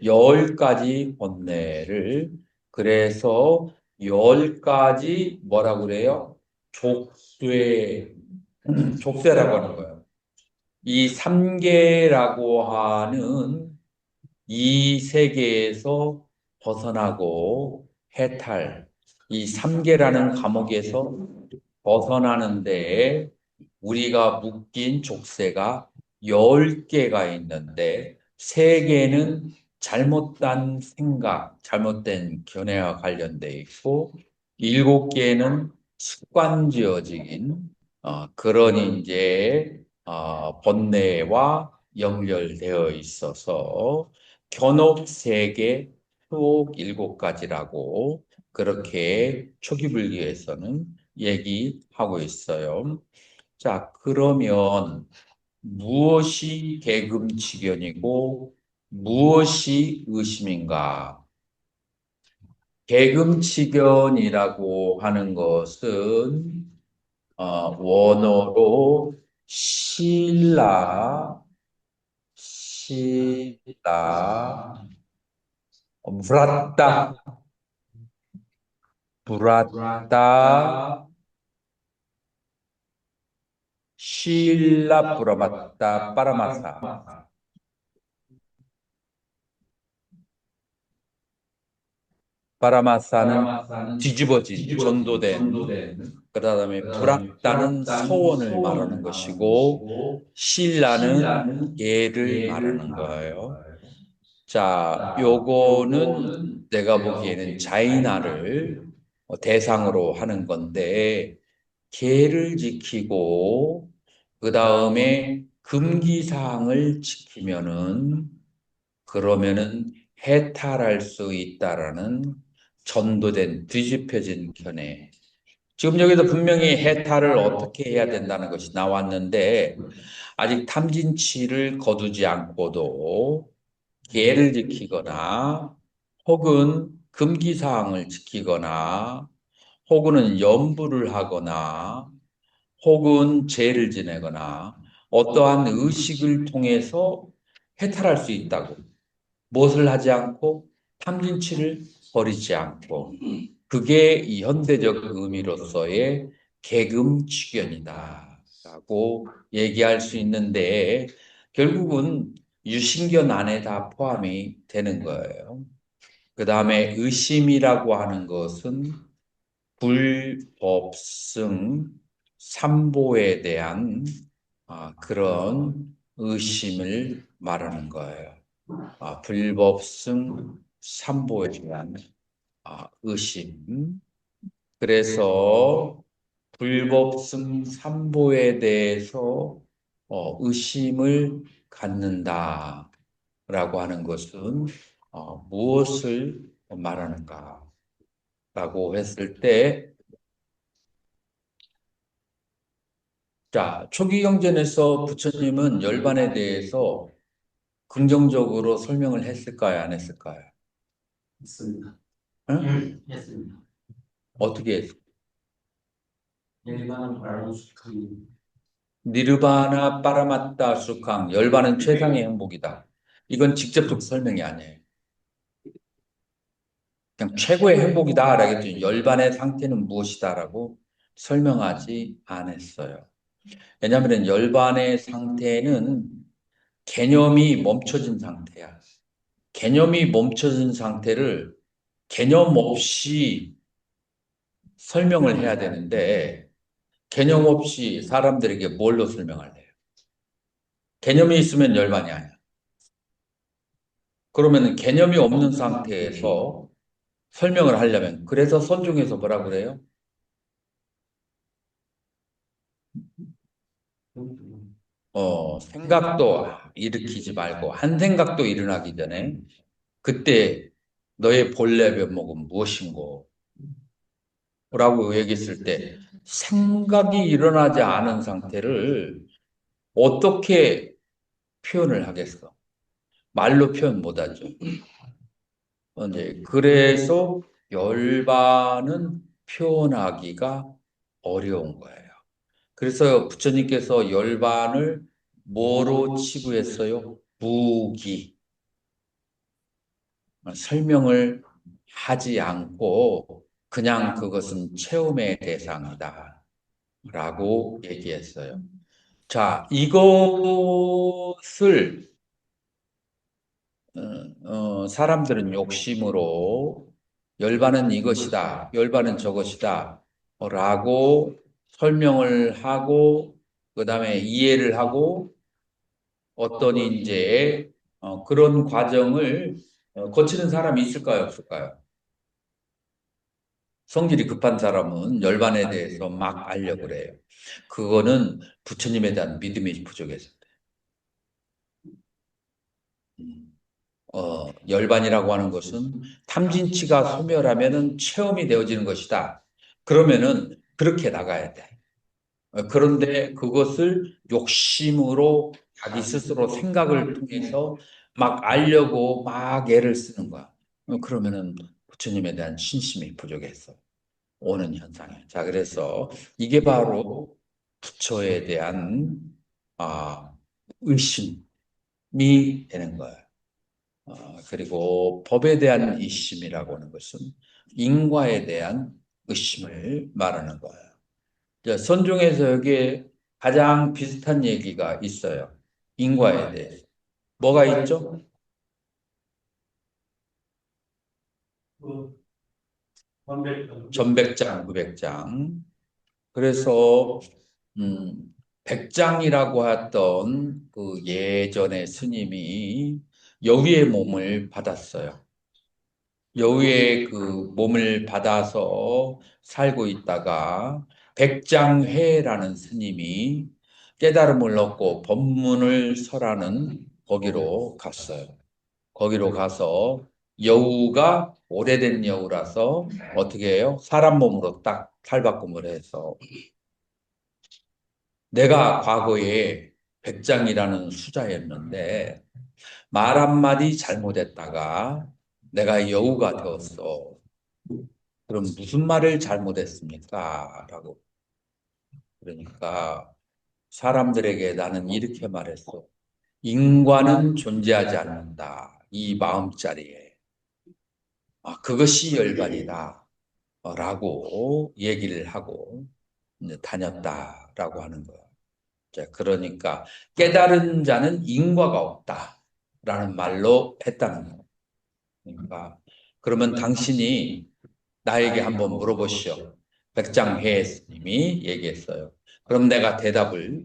10가지 번뇌를. 그래서 10가지 뭐라고 그래요? 족쇄라고 하는 거예요. 이 3계라고 하는 이 세계에서 벗어나고 해탈, 이 3계라는 감옥에서 벗어나는데 우리가 묶인 족쇄가 10개가 있는데 3개는 잘못된 생각, 잘못된 견해와 관련돼 있고 7개는 습관지어진 그런 이제 번뇌와 연결되어 있어서 견옥 3개, 수옥 7가지라고 그렇게 초기 불교에서는 얘기하고 있어요. 자, 그러면 무엇이 계금치견이고 무엇이 의심인가? 계금치견이라고 하는 것은 원어로 브라따, 브라따, 실라 브라마따 빠라마사. 빠라마사는 뒤집어진, 전도된, 그 다음에 브라따는 서원을 말하는 것이고, 실라는 예를 말하는 거예요. 자, 요거는 내가 보기에는 자이나를 대상으로 하는 건데, 계를 지키고, 그 다음에 금기사항을 지키면은, 그러면은 해탈할 수 있다라는 전도된 뒤집혀진 견해. 지금 여기서 분명히 해탈을 어떻게 해야 된다는 것이 나왔는데, 아직 탐진치를 거두지 않고도 계를 지키거나, 혹은 금기사항을 지키거나, 혹은 염불을 하거나, 혹은 죄를 지내거나, 어떠한 의식을 통해서 해탈할 수 있다고. 무엇을 하지 않고 탐진치를 버리지 않고 그게 이 현대적 의미로서의 계금치견이다라고 얘기할 수 있는데 결국은 유신견 안에 다 포함이 되는 거예요. 그 다음에 의심이라고 하는 것은 불법승 삼보에 대한 그런 의심을 말하는 거예요. 불법승 삼보에 대한 의심. 그래서 불법승 삼보에 대해서 의심을 갖는다라고 하는 것은 무엇을 말하는가라고 했을 때, 자, 초기 경전에서 부처님은 열반에 대해서 긍정적으로 설명을 했을까요? 안 했을까요? 했습니다. 응? 했습니다. 어떻게 했을까요? 일반은 바람수기 니르바나 빠라마따 수캉 열반은 최상의 행복이다. 이건 직접적 설명이 아니에요. 그냥 최고의 행복이다라고 했더니 열반의 상태는 무엇이다라고 설명하지 않았어요. 왜냐하면 열반의 상태는 개념이 멈춰진 상태야. 개념이 멈춰진 상태를 개념 없이 설명을 해야 되는데 개념 없이 사람들에게 뭘로 설명할래요? 개념이 있으면 열반이 아니야. 그러면 개념이 없는 상태에서 설명을 하려면 그래서 선중에서 뭐라 그래요? 생각도 일으키지 말고 한 생각도 일어나기 전에 그때 너의 본래 면목은 무엇인고? 라고 얘기했을 때 생각이 일어나지 않은 상태를 어떻게 표현을 하겠어? 말로 표현 못하죠. 그래서 열반은 표현하기가 어려운 거예요. 그래서 부처님께서 열반을 뭐로 치부했어요? 무기. 설명을 하지 않고 그냥 그것은 체험의 대상이다. 라고 얘기했어요. 자, 이것을 사람들은 욕심으로 열반은 이것이다, 열반은 저것이다 라고 설명을 하고 그 다음에 이해를 하고 어떤 이제 그런 과정을 거치는 사람이 있을까요, 없을까요? 성질이 급한 사람은 열반에 대해서 막 알려고 그래요. 그거는 부처님에 대한 믿음이 부족해서 열반이라고 하는 것은 탐진치가 소멸하면은 체험이 되어지는 것이다. 그러면은 그렇게 나가야 돼. 그런데 그것을 욕심으로 자기 스스로 생각을 통해서 막 알려고 막 애를 쓰는 거야. 그러면은 부처님에 대한 신심이 부족해서 오는 현상이에요. 자, 그래서 이게 바로 부처에 대한 의심이 되는 거예요. 그리고 법에 대한 이심이라고 하는 것은 인과에 대한 의심을 말하는 거예요. 선종에서 여기에 가장 비슷한 얘기가 있어요. 인과에 대해서. 뭐가 있죠? 전백장, 구백장. 그래서 백장이라고 했던 그 예전의 스님이 여위의 몸을 받았어요. 여위의 그 몸을 받아서 살고 있다가 백장회라는 스님이 깨달음을 얻고 법문을 설하는 거기로 갔어요. 거기로 가서 여우가 오래된 여우라서 어떻게 해요? 사람 몸으로 딱 탈바꿈을 해서 내가 과거에 백장이라는 수자였는데 말 한마디 잘못했다가 내가 여우가 되었어. 그럼 무슨 말을 잘못했습니까? 라고. 그러니까 사람들에게 나는 이렇게 말했어. 인과는 존재하지 않는다. 이 마음자리에. 그것이 열반이다. 라고 얘기를 하고 이제 다녔다라고 하는 거예요. 자, 그러니까 깨달은 자는 인과가 없다라는 말로 했다는 거예요. 그러니까 그러면 당신이 나에게 한번 물어보시오. 백장회 스님이 얘기했어요. 그럼 내가 대답을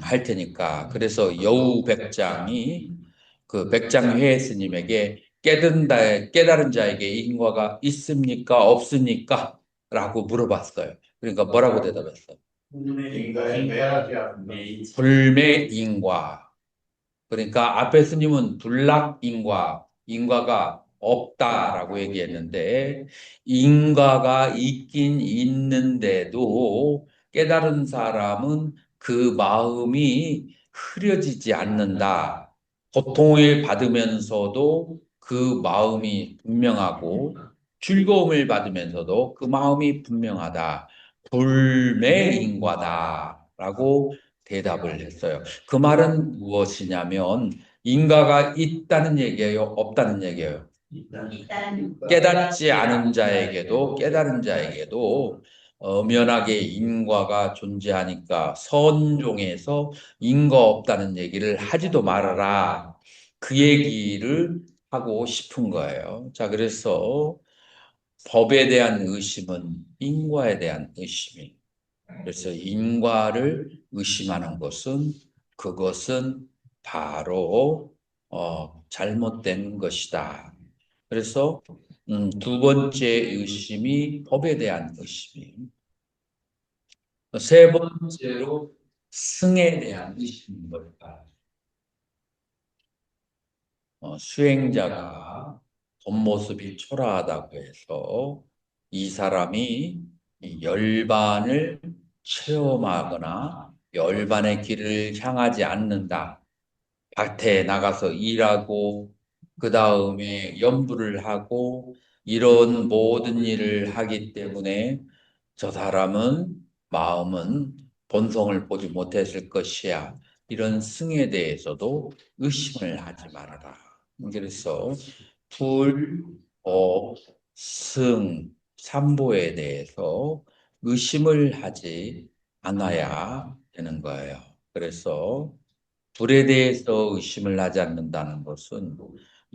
할 테니까. 그래서 여우 백장이 그 백장회 스님에게 깨달은 자에게 인과가 있습니까? 없습니까? 라고 물어봤어요. 그러니까 뭐라고 대답했어요? 불매인과. 그러니까 앞에 스님은 불락인과, 인과가 없다라고 얘기했는데 인과가 있긴 있는데도 깨달은 사람은 그 마음이 흐려지지 않는다. 고통을 받으면서도 그 마음이 분명하고 즐거움을 받으면서도 그 마음이 분명하다. 불매인과다라고 대답을 했어요. 그 말은 무엇이냐면 인과가 있다는 얘기예요, 없다는 얘기예요. 일단 깨닫지 않은 자에게도 깨달은 자에게도 엄연하게 인과가 존재하니까 선종에서 인과 없다는 얘기를 하지도 말아라. 그 얘기를 하고 싶은 거예요. 자, 그래서 법에 대한 의심은 인과에 대한 의심이. 그래서 인과를 의심하는 것은 그것은 바로 잘못된 것이다. 그래서 두 번째 의심이 법에 대한 의심이. 세 번째로 승에 대한 의심인 걸까? 수행자가 겉모습이 초라하다고 해서 이 사람이 이 열반을 체험하거나 열반의 길을 향하지 않는다. 밭에 나가서 일하고 그 다음에 연부를 하고 이런 모든 일을 하기 때문에 저 사람은 마음은 본성을 보지 못했을 것이야. 이런 승에 대해서도 의심을 하지 말아라. 그래서 불, 법, 승, 삼보에 대해서 의심을 하지 않아야 되는 거예요. 그래서 불에 대해서 의심을 하지 않는다는 것은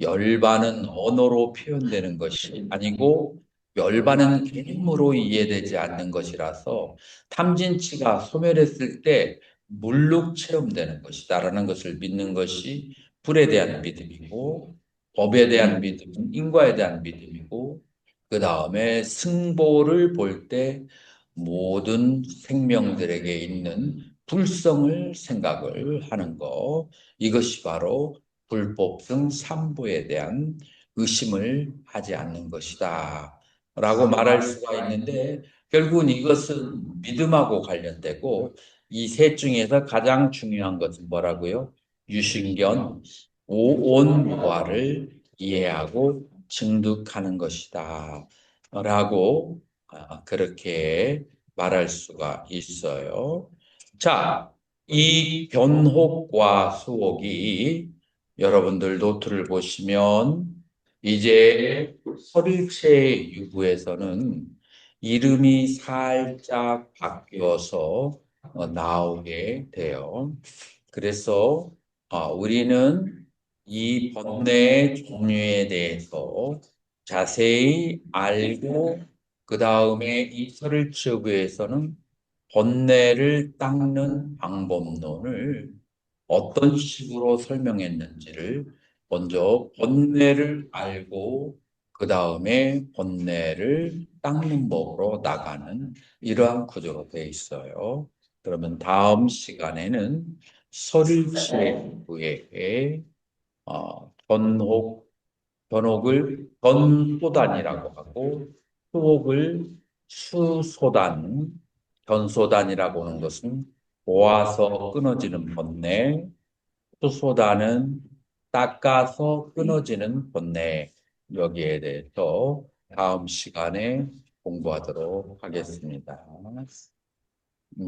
열반은 언어로 표현되는 것이 아니고 열반은 개념으로 이해되지 않는 것이라서 탐진치가 소멸했을 때 물룩 체험되는 것이다라는 것을 믿는 것이 불에 대한 믿음이고 법에 대한 믿음은 인과에 대한 믿음이고 그 다음에 승보를 볼 때 모든 생명들에게 있는 불성을 생각을 하는 것, 이것이 바로 불법성 삼보에 대한 의심을 하지 않는 것이다 라고 말할 수가 있는데 결국은 이것은 믿음하고 관련되고 이 셋 중에서 가장 중요한 것은 뭐라고요? 유신견, 오온무화를 이해하고 증득하는 것이다 라고 그렇게 말할 수가 있어요. 자, 이 견혹과 수혹이 여러분들 노트를 보시면 이제 설일체 유부에서는 이름이 살짝 바뀌어서 나오게 돼요. 그래서 우리는 이 번뇌의 종류에 대해서 자세히 알고 그 다음에 이 설일체 유부에서는 번뇌를 닦는 방법론을 어떤 식으로 설명했는지를 먼저 번뇌를 알고 그 다음에 번뇌를 닦는 법으로 나가는 이러한 구조로 되어 있어요. 그러면 다음 시간에는 설일체후에 변혹을 변소단이라고 하고 수혹을 수소단, 변소단이라고 하는 것은 모아서 끊어지는 번뇌, 수소단은 닦아서 끊어지는 번뇌, 여기에 대해서 다음 시간에 공부하도록 하겠습니다.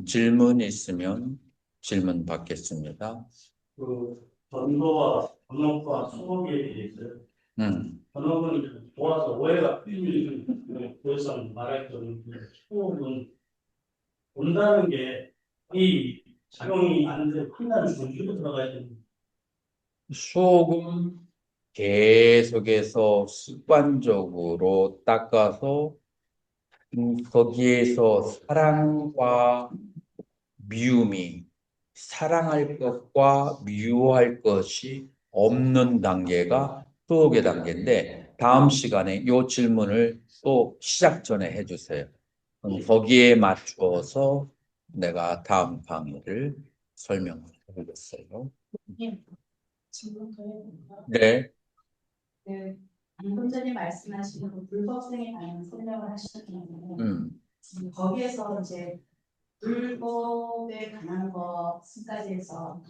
질문 있으면 질문 받겠습니다. 그 전도와 번역과 수업에 대해서 번역은 도와서 오해가 풀리는 그래서 말했던 그 수업은 본다는 게 이 작용이 안 되고 판단을 전주로 들어가야 되는 수옥은 계속해서 습관적으로 닦아서 거기에서 사랑과 미움이 사랑할 것과 미워할 것이 없는 단계가 수옥의 단계인데 다음 시간에 이 질문을 또 시작 전에 해주세요. 거기에 맞추어서 내가 다음 강의를 설명해드리겠어요. 지금 저희가 네. 방금 전에 말씀하신 그 불법성에 관한 설명을 하셨는데 거기에서 이제 불법에 관한 것까지 해서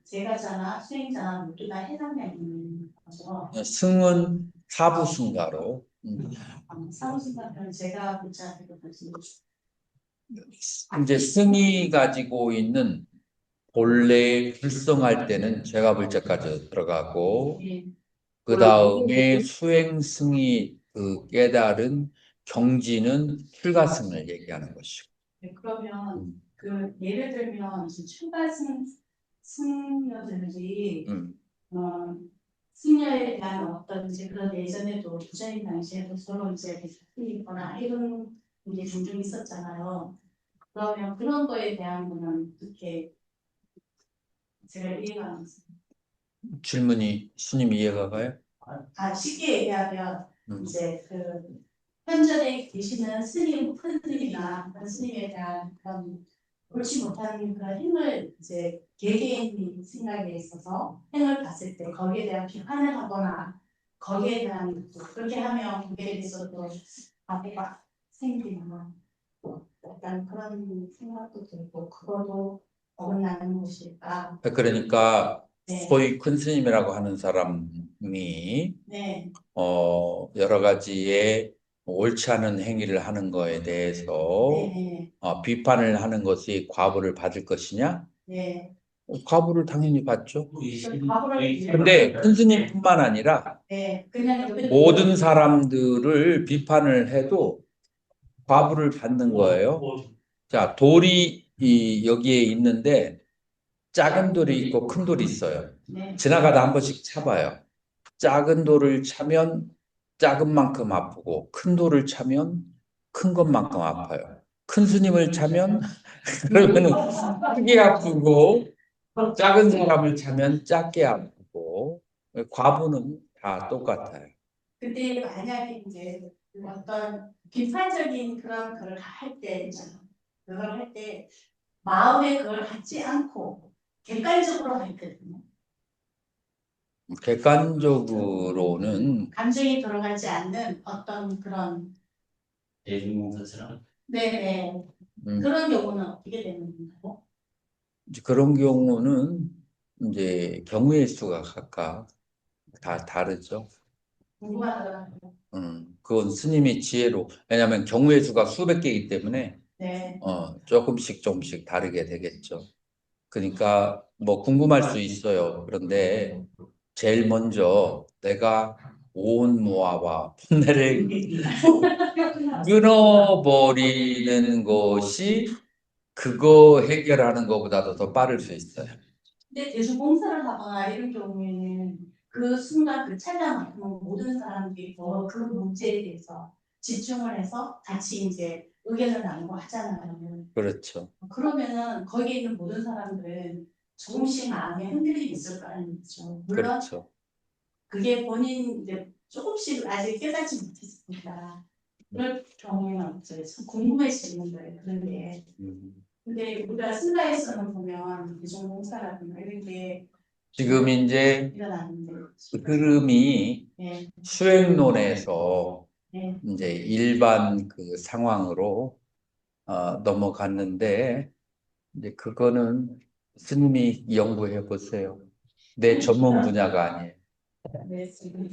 제가자나 수행자나 모두 다 해당되는 거죠. 승은 사부승가로 사무실가는 제가 붙잡고 가신 이제 승이 가지고 있는 본래 불성할 때는 제가 불자까지 들어가고 그 다음에 수행승이 그 깨달은 경지는 출가승을 얘기하는 것이고. 네, 그러면 음, 그 예를 들면 이제 승려들이 어, 승려에 대한 어떤 이제 그런 예전에도 부자인 당시에도 서로 이제 다투거나 이런 게 종종 있었잖아요. 그러면 그런 거에 대한 거는 어떻게 제가 이해가 안 됐어요. 질문이 스님 이해가 가요? 쉽게 얘기하면 음. 이제 그 현존에 계시는 스님, 큰 스님이나 그런 스님에 대한 그런 옳지 못한 그런 행을 이제 개개인이 생각에 있어서 행을 봤을 때 거기에 대한 비판을 하거나 거기에 대한 그렇게 하면 거기에 대해서 또 바보가 생기나 약간 그런 생각도 들고 그거도 어긋나는 것일까. 그러니까 네. 소위 큰 스님이라고 하는 사람이 네. 여러 가지의 옳지 않은 행위를 하는 거에 대해서 네. 비판을 하는 것이 과보를 받을 것이냐? 네. 과보를 당연히 받죠. 과거를 근데 큰 스님뿐만 아니라 네, 그냥 모든 사람들을 비판을 해도 과보를 받는 거예요. 자, 돌이 여기에 있는데 작은 돌이 있고 큰 돌이 있어요. 네. 지나가다 한 번씩 차봐요. 작은 돌을 차면 작은 만큼 아프고 큰 돌을 차면 큰 것만큼 아파요. 큰 스님을 차면 그러면은 크게 아프고 작은 사람을 차면 작게 아프고 과부는 다 똑같아요. 근데 만약에 이제 어떤 비판적인 그런 거를 할 때, 그걸 할 때 마음에 그걸 갖지 않고 객관적으로 했거든요. 객관적으로는 감정이 들어가지 않는 어떤 그런 대중공사처럼. 네네 음, 그런 경우는 어떻게 되는 건가요? 이제 그런 경우는 이제 경우의 수가 각각 다 다르죠. 궁금하더라고요. 그건 스님의 지혜로, 왜냐하면 경우의 수가 수백 개이기 때문에 네. 조금씩 다르게 되겠죠. 그러니까 뭐 궁금할 수 있어요. 그런데 제일 먼저 내가 온 모아와 번뇌를 끊어버리는 것이 그거 해결하는 것보다도 더 빠를 수 있어요. 근데 대중공사를 하거나 이런 경우에는 그 순간 그 찰나만큼은 모든 사람들이 그 문제에 대해서 집중을 해서 같이 이제 의견을 나누고 하잖아요. 그렇죠. 그러면은 거기에 있는 모든 사람들은 조금씩 마음에 흔들림이 있을 거 아니죠. 물론 그렇죠. 그게 본인 이제 조금씩 아직 깨닫지 못했으니까 그럴 경우에는 어쩌요? 궁금해지는 거예요. 그런데 근데 우리가 슬라에서는 보면 대중공사라든가 이런 게 지금 이제 일어나는데 그 흐름이 네. 수행론에서 네. 이제 일반 그 상황으로 넘어갔는데 이제 그거는 스님이 연구해 보세요. 내 전문 분야가 아니에요. 네, 지금